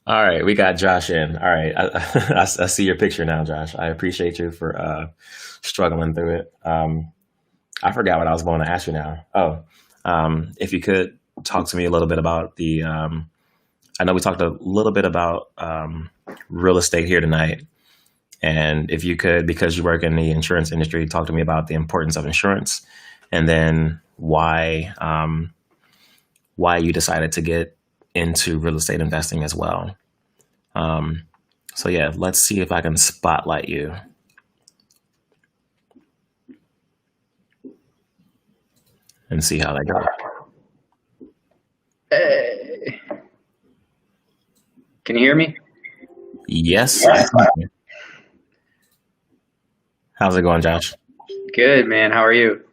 All right, we got Josh in. All right, I see your picture now, Josh. I appreciate you for struggling through it. I forgot what I was going to ask you now. Oh, if you could talk to me a little bit about the. I know we talked a little bit about real estate here tonight, and if you could, because you work in the insurance industry, talk to me about the importance of insurance, and then why you decided to get into real estate investing as well. So yeah, let's see if I can spotlight you and see how that goes. Hey. Can you hear me? Yes. How's it going, Josh? Good, man. How are you?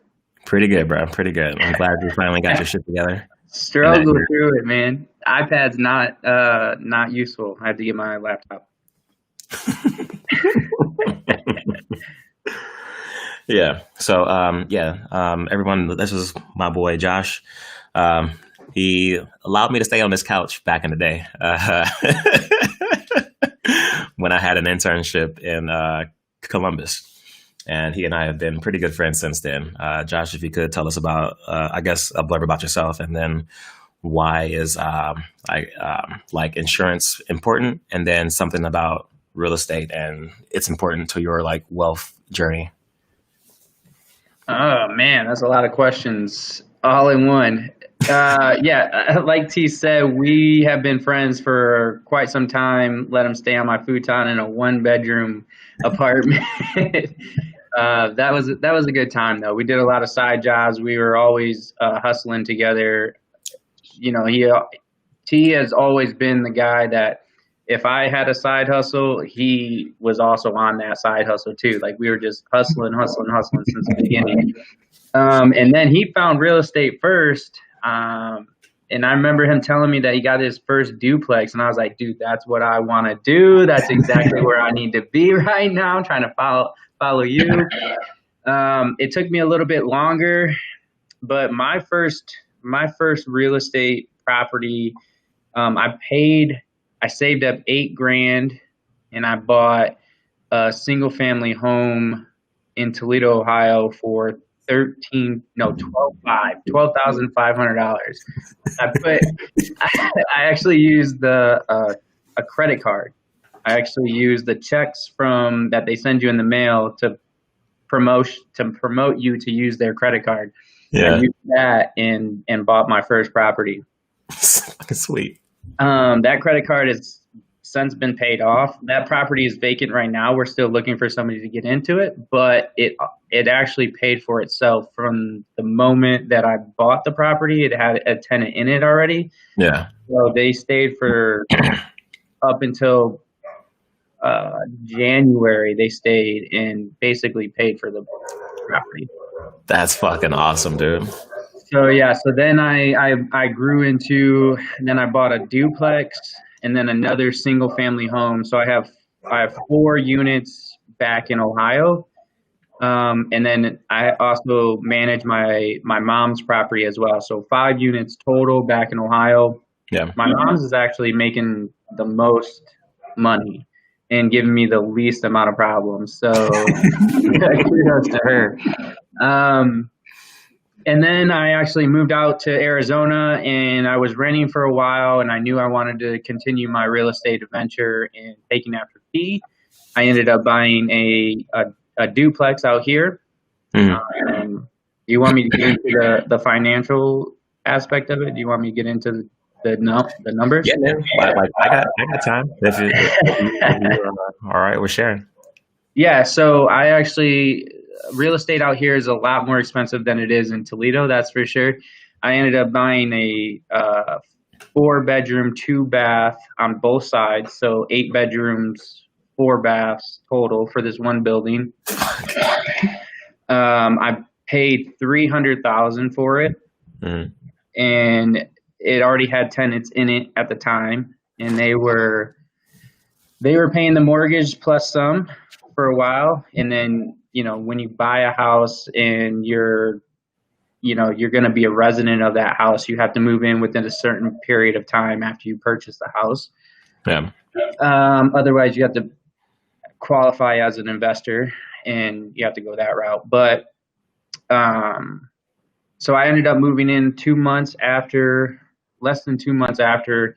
Pretty good, bro. Pretty good. I'm glad you finally got your shit together. Struggle through it, man. iPad's not useful. I have to get my laptop. Yeah. So everyone, this is my boy Josh. He allowed me to stay on this couch back in the day when I had an internship in Columbus. And he and I have been pretty good friends since then. Josh, if you could tell us about, I guess, a blurb about yourself, and then why is like insurance important, and then something about real estate and it's important to your like wealth journey. Oh man, that's a lot of questions all in one. Yeah, like T said, we have been friends for quite some time. Let him stay on my futon in a 1-bedroom apartment. That was a good time though. We did a lot of side jobs. We were always hustling together. You know, T has always been the guy that if I had a side hustle, he was also on that side hustle too. Like we were just hustling since the beginning. And then he found real estate first. And I remember him telling me that he got his first duplex, and I was like, dude, that's what I want to do. That's exactly where I need to be right now. I'm trying to follow you. It took me a little bit longer, but my first real estate property, I saved up $8,000 and I bought a single family home in Toledo, Ohio for $12,500. I actually used a credit card. I actually used the checks from that they send you in the mail to promote you to use their credit card. Yeah. I used that and bought my first property. Sweet. That credit card has since been paid off. That property is vacant right now. We're still looking for somebody to get into it, but it actually paid for itself from the moment that I bought the property. It had a tenant in it already. Yeah. So they stayed for up until January. They stayed and basically paid for the property. That's fucking awesome, dude. So yeah, so then I grew into, and then I bought a duplex and then another single family home. So I have 4 units back in Ohio. And then I also manage my mom's property as well. So 5 units total back in Ohio. Yeah. My mom's is actually making the most money and giving me the least amount of problems. So kudos to her. And then I actually moved out to Arizona, and I was renting for a while, and I knew I wanted to continue my real estate adventure and taking after P. I ended up buying a duplex out here. Do you want me to get into the financial aspect of it? Do you want me to get into the numbers? Yeah, man. I got time. If you're all right with sharing. Yeah. So I actually, real estate out here is a lot more expensive than it is in Toledo. That's for sure. I ended up buying a 4-bedroom, 2-bath on both sides. So 8 bedrooms, 4 baths total for this one building. I paid $300,000 for it, and it already had tenants in it at the time, and they were paying the mortgage plus some for a while. And then, when you buy a house and you're going to be a resident of that house, you have to move in within a certain period of time after you purchase the house. Yeah. Otherwise, you have to qualify as an investor, and you have to go that route. But so I ended up moving in less than 2 months after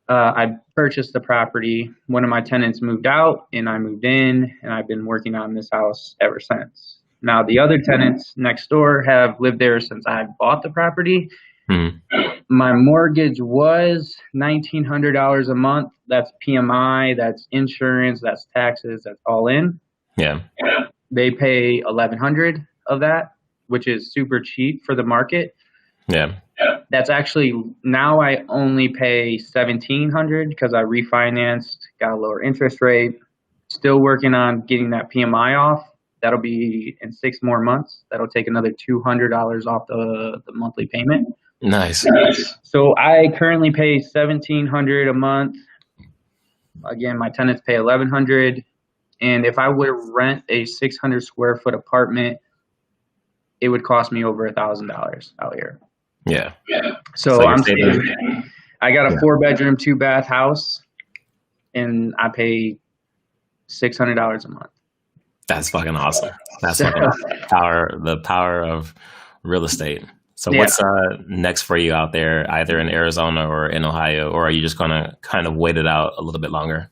I purchased the property. One of my tenants moved out, and I moved in, and I've been working on this house ever since. Now, the other tenants next door have lived there since I bought the property. Mm. My mortgage was $1,900 a month. That's PMI, that's insurance, that's taxes, that's all in. Yeah. They pay $1,100 of that, which is super cheap for the market. Yeah. That's actually, now I only pay $1,700 because I refinanced, got a lower interest rate. Still working on getting that PMI off. That'll be in 6 more months. That'll take another $200 off the monthly payment. Nice. So I currently pay $1,700 a month. Again, my tenants pay $1,100. And if I were to rent a 600 square foot apartment, it would cost me over $1,000 out here. Yeah. So I'm saying I got a 4-bedroom, 2-bath house, and I pay $600 a month. That's fucking awesome. That's fucking the power of real estate. So what's next for you out there, either in Arizona or in Ohio, or are you just gonna kind of wait it out a little bit longer?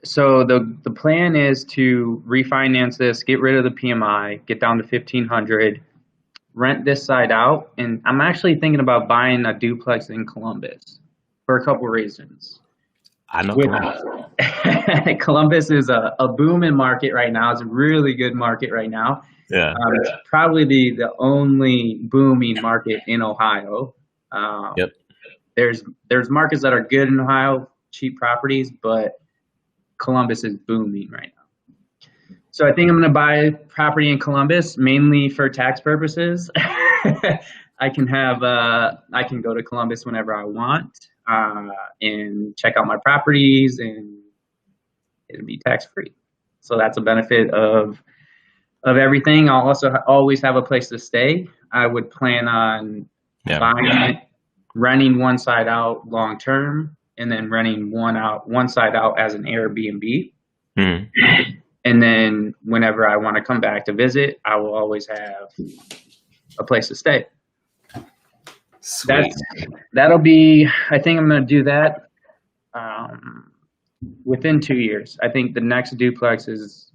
So the plan is to refinance this, get rid of the PMI, get down to $1,500, rent this side out, and I'm actually thinking about buying a duplex in Columbus for a couple reasons. I know Columbus. Columbus is a booming market right now. It's a really good market right now. Yeah. It's probably the only booming market in Ohio. Yep. There's markets that are good in Ohio, cheap properties, but Columbus is booming right now. So I think I'm going to buy property in Columbus mainly for tax purposes. I can go to Columbus whenever I want and check out my properties, and it'll be tax free. So that's a benefit of everything. I'll also always have a place to stay. I would plan on buying it, renting one side out long term, and then renting one side out as an Airbnb. Mm-hmm. And then whenever I want to come back to visit, I will always have a place to stay. Sweet. That'll be, I think I'm going to do that within 2 years. I think the next duplex is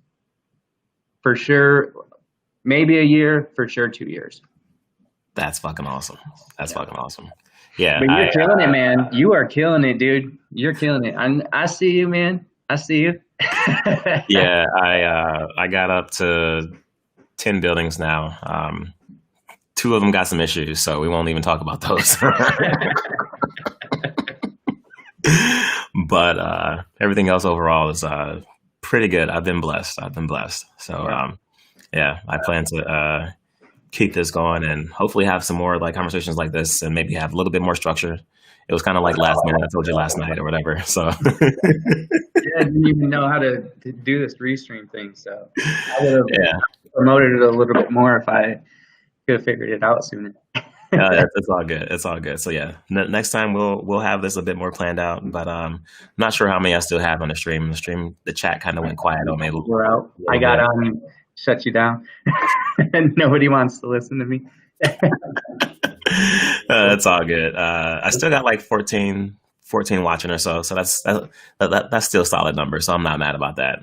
for sure, maybe a year, for sure 2 years. That's fucking awesome. Fucking awesome. Yeah. But you're killing it, man. You are killing it, dude. You're killing it. I see you, man. I see you. Yeah, I got up to 10 buildings now. 2 of them got some issues, so we won't even talk about those. But everything else overall is pretty good. I've been blessed. So I plan to keep this going and hopefully have some more like conversations like this and maybe have a little bit more structure. It was kind of like last minute. I told you last night or whatever. So I didn't even know how to do this restream thing. So I would have promoted it a little bit more if I could have figured it out sooner. It's all good. It's all good. So yeah, next time we'll have this a bit more planned out. But not sure how many I still have on the stream. The chat kind of went quiet on me. We're out. I got shut you down. Nobody wants to listen to me. It's all good. I still got like 14 watching or so. So that's still a solid number. So I'm not mad about that.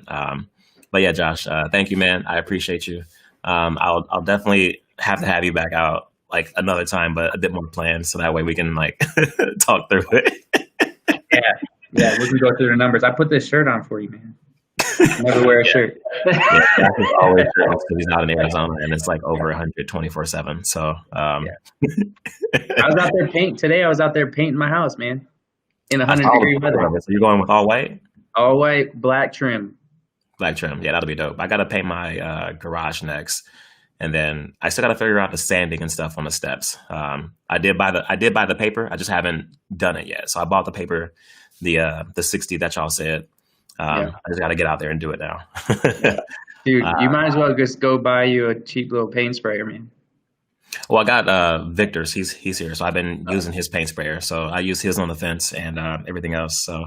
But yeah, Josh, thank you, man. I appreciate you. I'll definitely have to have you back out like another time, but a bit more planned. So that way we can like talk through it. Yeah. We can go through the numbers. I put this shirt on for you, man. Never wear a shirt. Josh is always shirtless because he's not in Arizona and it's like over 100 24/7. So I was out there today. I was out there painting my house, man, in 100-degree weather. So you're going with all white? All white, black trim. Black trim. Yeah, that'll be dope. I got to paint my garage next. And then I still got to figure out the sanding and stuff on the steps. I did buy the paper. I just haven't done it yet. So I bought the paper, the 60 that y'all said. I just got to get out there and do it now. Dude, you might as well just go buy you a cheap little paint sprayer, man. Well, I got Victor's. He's here, so I've been using his paint sprayer. So I use his on the fence and everything else. So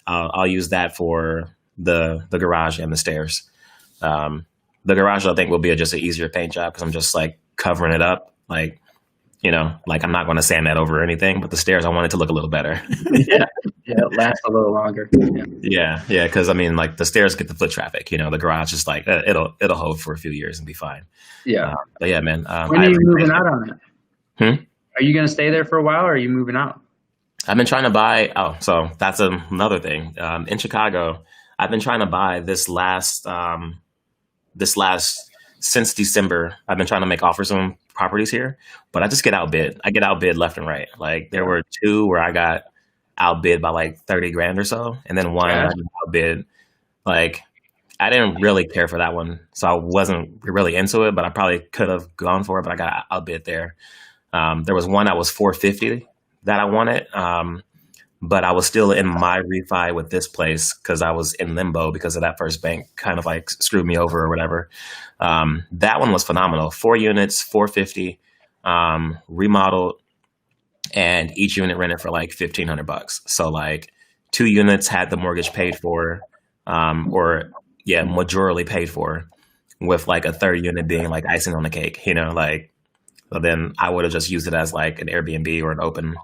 I'll use that for the garage and the stairs. The garage, I think, will be just an easier paint job because I'm just like covering it up, like like I'm not going to sand that over or anything. But the stairs, I want it to look a little better. Yeah, it lasts a little longer. Yeah, because I mean, like the stairs get the foot traffic. The garage is like it'll hold for a few years and be fine. Yeah. But yeah, man. When are you moving out on that? Hmm? Are you going to stay there for a while, or are you moving out? I've been trying to buy. Oh, so that's another thing. In Chicago, I've been trying to buy this last since December. I've been trying to make offers on properties here, but I just get outbid. I get outbid left and right. Like there were two where I got outbid by like 30 grand or so, and then one I got outbid. Like I didn't really care for that one, so I wasn't really into it. But I probably could have gone for it, but I got outbid there. There was one that was 450 that I wanted, but I was still in my refi with this place because I was in limbo because of that first bank kind of like screwed me over or whatever. That one was phenomenal. 4 units, 450, remodeled, and each unit rented for like $1,500. So like 2 units had the mortgage paid for, majorly paid for, with like a third unit being like icing on the cake. Like so then I would have just used it as like an Airbnb or an open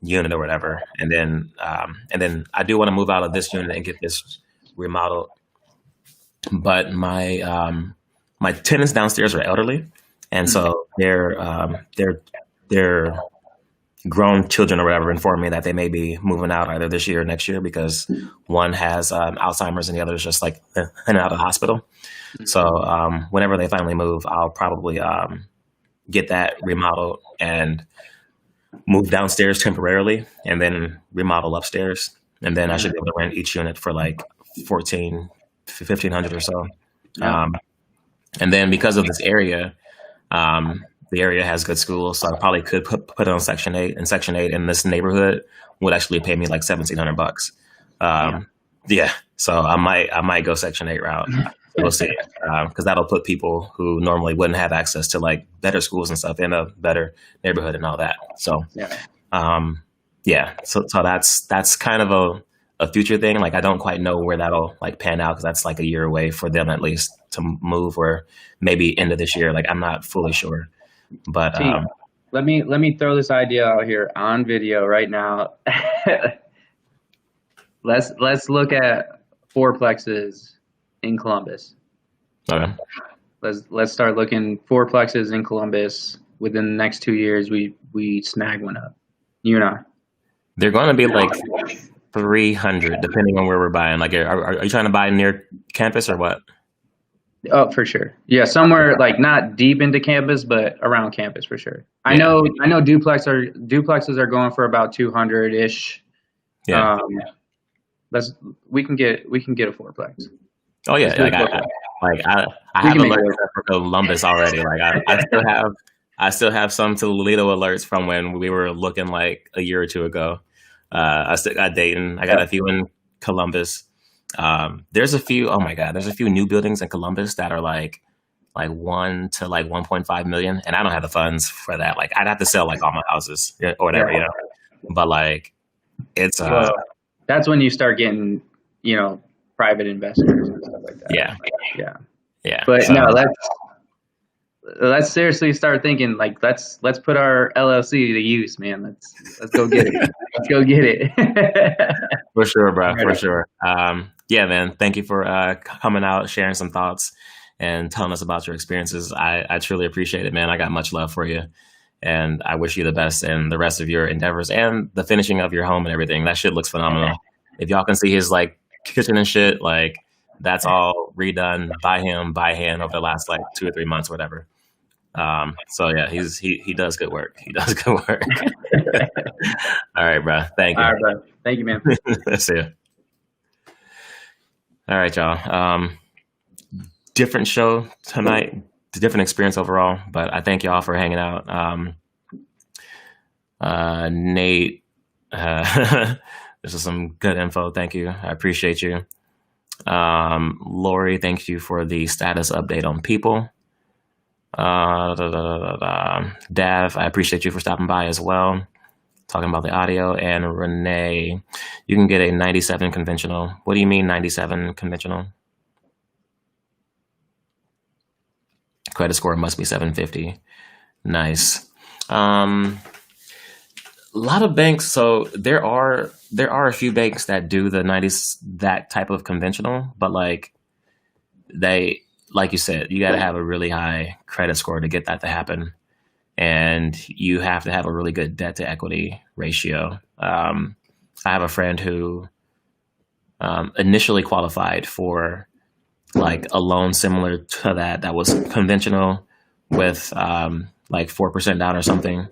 unit or whatever. And then I do want to move out of this unit and get this remodeled. But my tenants downstairs are elderly, and so their grown children or whatever informed me that they may be moving out either this year or next year because one has Alzheimer's and the other is just like in and out of the hospital. So whenever they finally move, I'll probably get that remodeled and move downstairs temporarily and then remodel upstairs. And then I should be able to rent each unit for like $1,500 or so. And then because of this area, the area has good schools, so I probably could put it on Section 8. And Section 8 in this neighborhood would actually pay me like $1,700. So I might go Section 8 route. We'll see, because that'll put people who normally wouldn't have access to like better schools and stuff in a better neighborhood and all that. So, so that's kind of a future thing. Like I don't quite know where that'll like pan out because that's like a year away for them at least to move, or maybe end of this year. Like I'm not fully sure, but let me throw this idea out here on video right now. Let's look at fourplexes in Columbus. Okay. Let's start looking fourplexes in Columbus. Within the next 2 years, we snag one up. You and I. They're going to be like 300, depending on where we're buying. Like, are you trying to buy near campus or what? Oh, for sure. Yeah, somewhere like not deep into campus, but around campus for sure. I know duplexes are going for about 200-ish. Yeah. We can get a fourplex. Oh yeah, I have alerts for Columbus already. Like I still have some Toledo alerts from when we were looking like a year or two ago. I still got Dayton. I got a few in Columbus. There's a few. Oh my God, there's a few new buildings in Columbus that are like 1 to like 1.5 million, and I don't have the funds for that. Like I'd have to sell like all my houses or whatever, But like it's that's when you start getting private investors and stuff like that. Yeah. But so, no, let's seriously start thinking like let's put our LLC to use, man. Let's go get it. Let's go get it. For sure, bro. For sure. Yeah, man. Thank you for coming out, sharing some thoughts, and telling us about your experiences. I truly appreciate it, man. I got much love for you, and I wish you the best in the rest of your endeavors and the finishing of your home and everything. That shit looks phenomenal. If y'all can see his like kitchen and shit, like that's all redone by him by hand over the last like 2 or 3 months, whatever. So yeah, he does good work. He does good work. All right, bro. Thank you. All right, bro. Thank you, man. See ya. All right, y'all. Different show tonight, different experience overall, but I thank y'all for hanging out. Nate, this is some good info. Thank you. I appreciate you. Lori, thank you for the status update on people. Dav, I appreciate you for stopping by as well, talking about the audio. And Renee, you can get a 97 conventional. What do you mean 97 conventional? Credit score must be 750. Nice. A lot of banks. So there are a few banks that do the 90s, that type of conventional, but like you said, you got to have a really high credit score to get that to happen, and you have to have a really good debt to equity ratio. I have a friend who initially qualified for like a loan similar to that was conventional with like 4% down or something,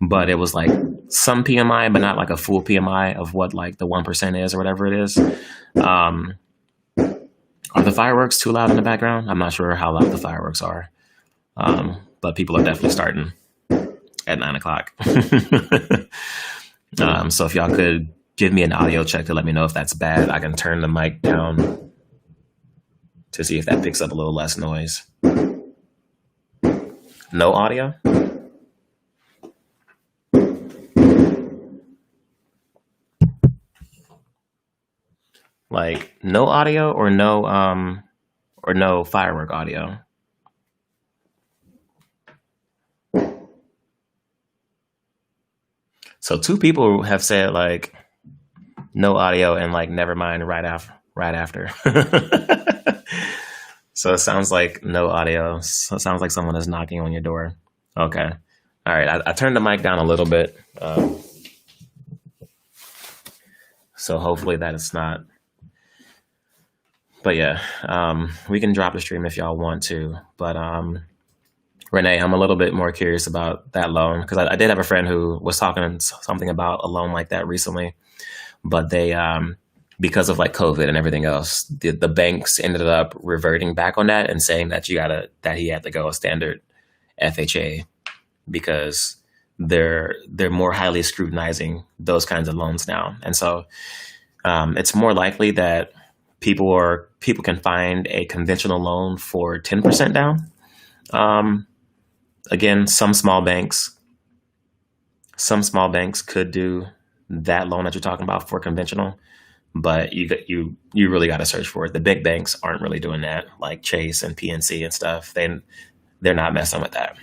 but it was like some PMI, but not like a full PMI of what like the 1% is or whatever it is. Are the fireworks too loud in the background? I'm not sure how loud the fireworks are, but people are definitely starting at 9 o'clock. So if y'all could give me an audio check to let me know if that's bad, I can turn the mic down to see if that picks up a little less noise. No audio? Like no audio or no firework audio? So 2 people have said like no audio and like never mind right after. So it sounds like no audio. So it sounds like someone is knocking on your door. Okay. All right. I turned the mic down a little bit. So hopefully that it's not. But yeah, we can drop the stream if y'all want to. But Renee, I'm a little bit more curious about that loan because I did have a friend who was talking something about a loan like that recently, but they because of like COVID and everything else, the banks ended up reverting back on that and saying that that he had to go a standard FHA because they're more highly scrutinizing those kinds of loans now, and so it's more likely that people can find a conventional loan for 10% down. Again, some small banks could do that loan that you're talking about for conventional, but you really got to search for it. The big banks aren't really doing that, like Chase and PNC and stuff. They're not messing with that.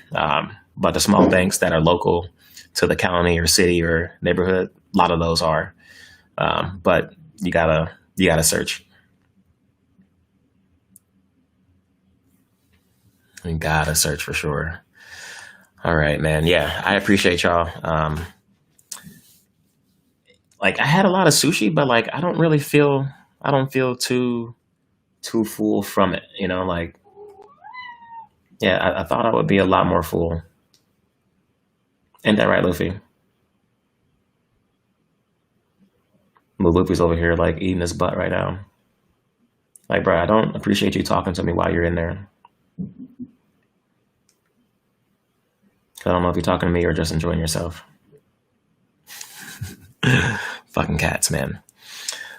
But the small banks that are local to the county or city or neighborhood, a lot of those are. But you gotta search. You gotta search for sure. All right, man. Yeah, I appreciate y'all. Like I had a lot of sushi, but like I don't feel too full from it. You know, like yeah, I thought I would be a lot more full. Ain't that right, Luffy? Luffy's over here like eating his butt right now. Like, bro, I don't appreciate you talking to me while you're in there. I don't know if you're talking to me or just enjoying yourself. Fucking cats, man.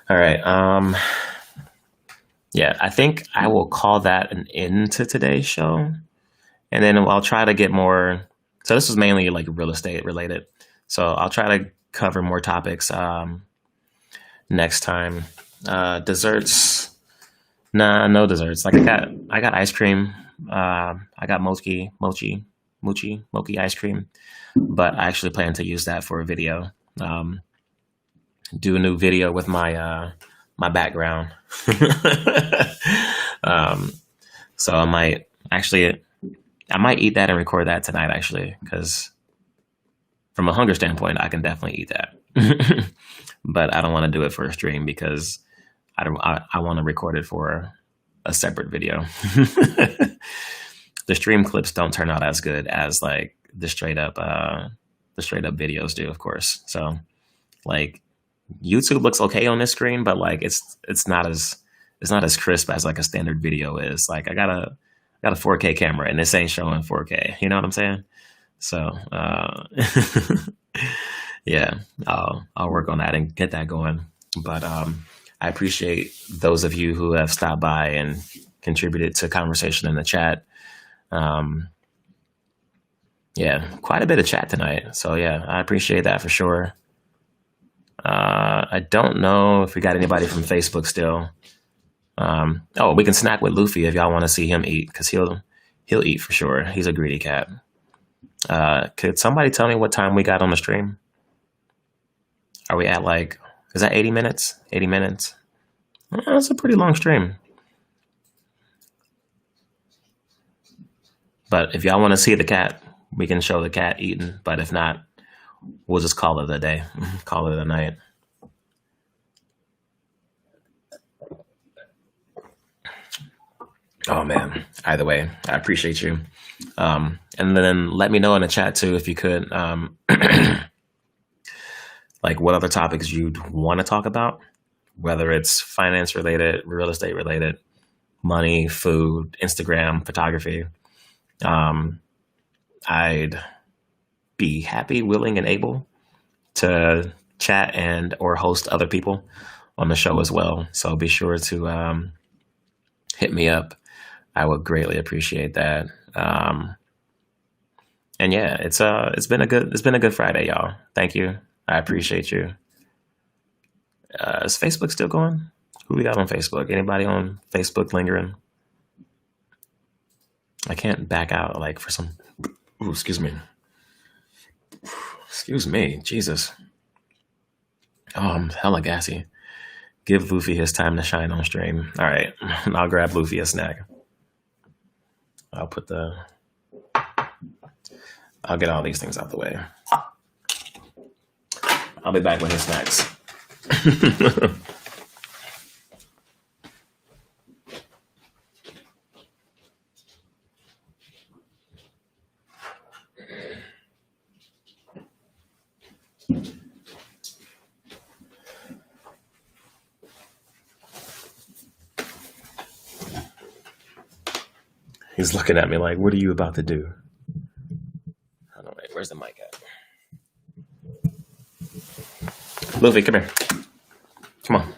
All right. Yeah, I think I will call that an end to today's show. And then I'll try to get more. So this was mainly like real estate related. So I'll try to cover more topics next time. Desserts. Nah, no desserts. Like I got ice cream. I got mochi ice cream, but I actually plan to use that for a video. Do a new video with my my background. So I might eat that and record that tonight actually, because from a hunger standpoint, I can definitely eat that. But I don't want to do it for a stream because I want to record it for a separate video. The stream clips don't turn out as good as like the straight up videos do, of course. So like YouTube looks okay on this screen, but like it's not as crisp as like a standard video is. Like I got a 4K camera and this ain't showing 4K. You know what I'm saying? So yeah, I'll work on that and get that going. But I appreciate those of you who have stopped by and contributed to conversation in the chat. Yeah, quite a bit of chat tonight. So yeah, I appreciate that for sure. I don't know if we got anybody from Facebook still. Oh, we can snack with Luffy if y'all want to see him eat, because he'll eat for sure. He's a greedy cat. Could somebody tell me what time we got on the stream? Are we at like, is that 80 minutes? 80 minutes? That's a pretty long stream. But if y'all want to see the cat, we can show the cat eating. But if not, we'll just call it a day. Call it a night. Oh man. Either way, I appreciate you. And then let me know in the chat too if you could, like what other topics you'd want to talk about, whether it's finance related, real estate related, money, food, Instagram, photography. I'd be happy, willing, and able to chat and or host other people on the show as well. So be sure to hit me up. I would greatly appreciate that. And yeah, it's been a good Friday, y'all. Thank you. I appreciate you. Is Facebook still going? Who we got on Facebook? Anybody on Facebook lingering? I can't back out like for some. Ooh, excuse me. Excuse me. Jesus. Oh, I'm hella gassy. Give Luffy his time to shine on stream. All right. I'll grab Luffy a snack. I'll get all these things out the way. I'll be back with his snacks. He's looking at me like, what are you about to do? I don't know, wait, where's the mic at? Luffy, come here. Come on.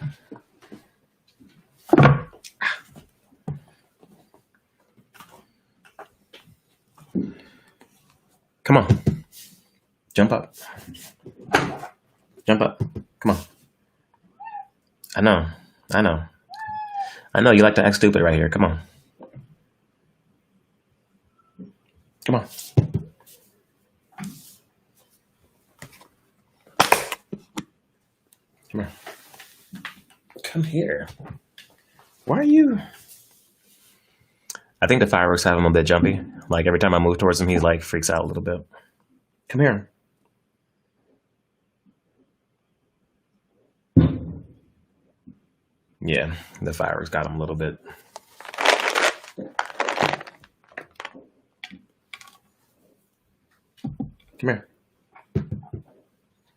Come on. Jump up. Jump up. Come on. I know. You like to act stupid right here. Come on. Come on. Come here. Come here. Why are you? I think the fireworks have him a bit jumpy. Like every time I move towards him, he like freaks out a little bit. Come here. Yeah, the fireworks got him a little bit. Come here.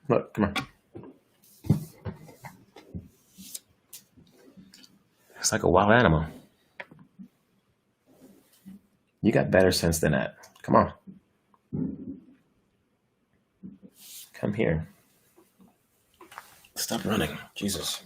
Look, come here. It's like a wild animal. You got better sense than that. Come on. Come here. Stop running. Jesus.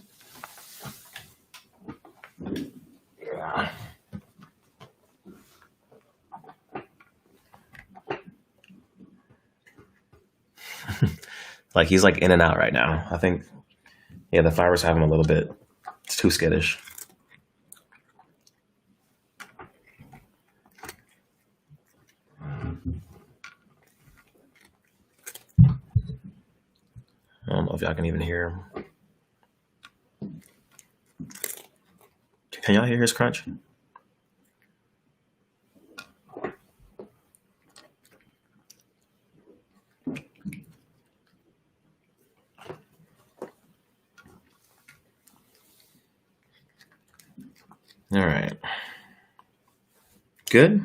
Like he's like in and out right now. I think, yeah, the fireworks have him a little bit. It's too skittish. I don't know if y'all can even hear him. Can y'all hear his crunch? All right. Good.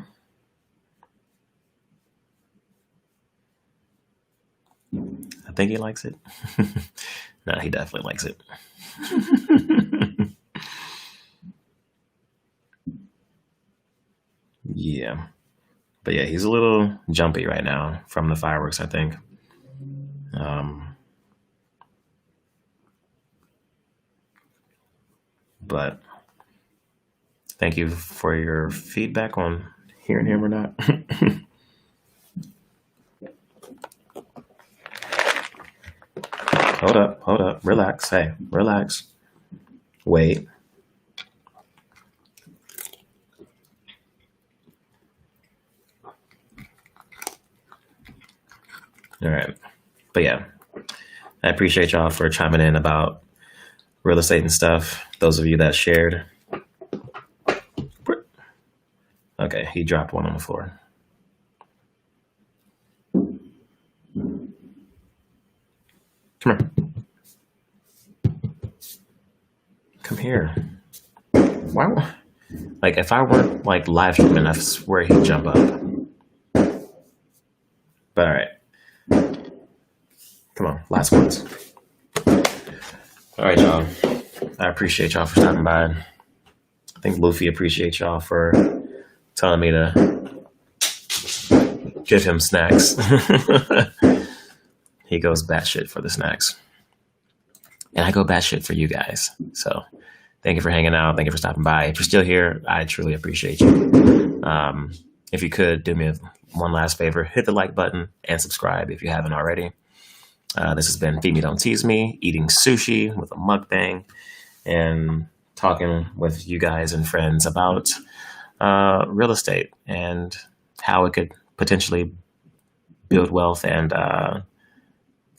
I think he likes it. No, he definitely likes it. Yeah. But yeah, he's a little jumpy right now from the fireworks, I think. But thank you for your feedback on hearing him or not. hold up. Relax. Hey, relax. Wait. All right. But yeah, I appreciate y'all for chiming in about real estate and stuff. Those of you that shared. Okay, he dropped one on the floor. Come here. Come here. Why? Like, if I weren't like live streaming, I swear he'd jump up. But all right. Come on, last words. All right, y'all. I appreciate y'all for stopping by. I think Luffy appreciates y'all for telling me to give him snacks. He goes batshit for the snacks. And I go batshit for you guys. So thank you for hanging out. Thank you for stopping by. If you're still here, I truly appreciate you. If you could do me one last favor, hit the like button and subscribe if you haven't already. This has been Feedmedontteaseme, eating sushi with a mukbang and talking with you guys and friends about real estate and how it could potentially build wealth and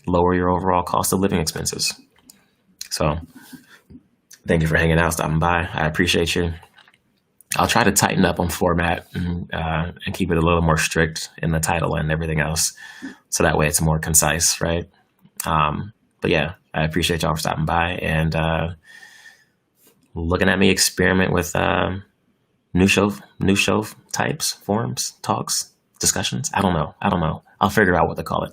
lower your overall cost of living expenses. So thank you for hanging out, stopping by. I appreciate you. I'll try to tighten up on format and keep it a little more strict in the title and everything else. So that way it's more concise, right? But yeah, I appreciate y'all for stopping by and looking at me experiment with new show types, forums, talks, discussions. I don't know. I'll figure out what to call it.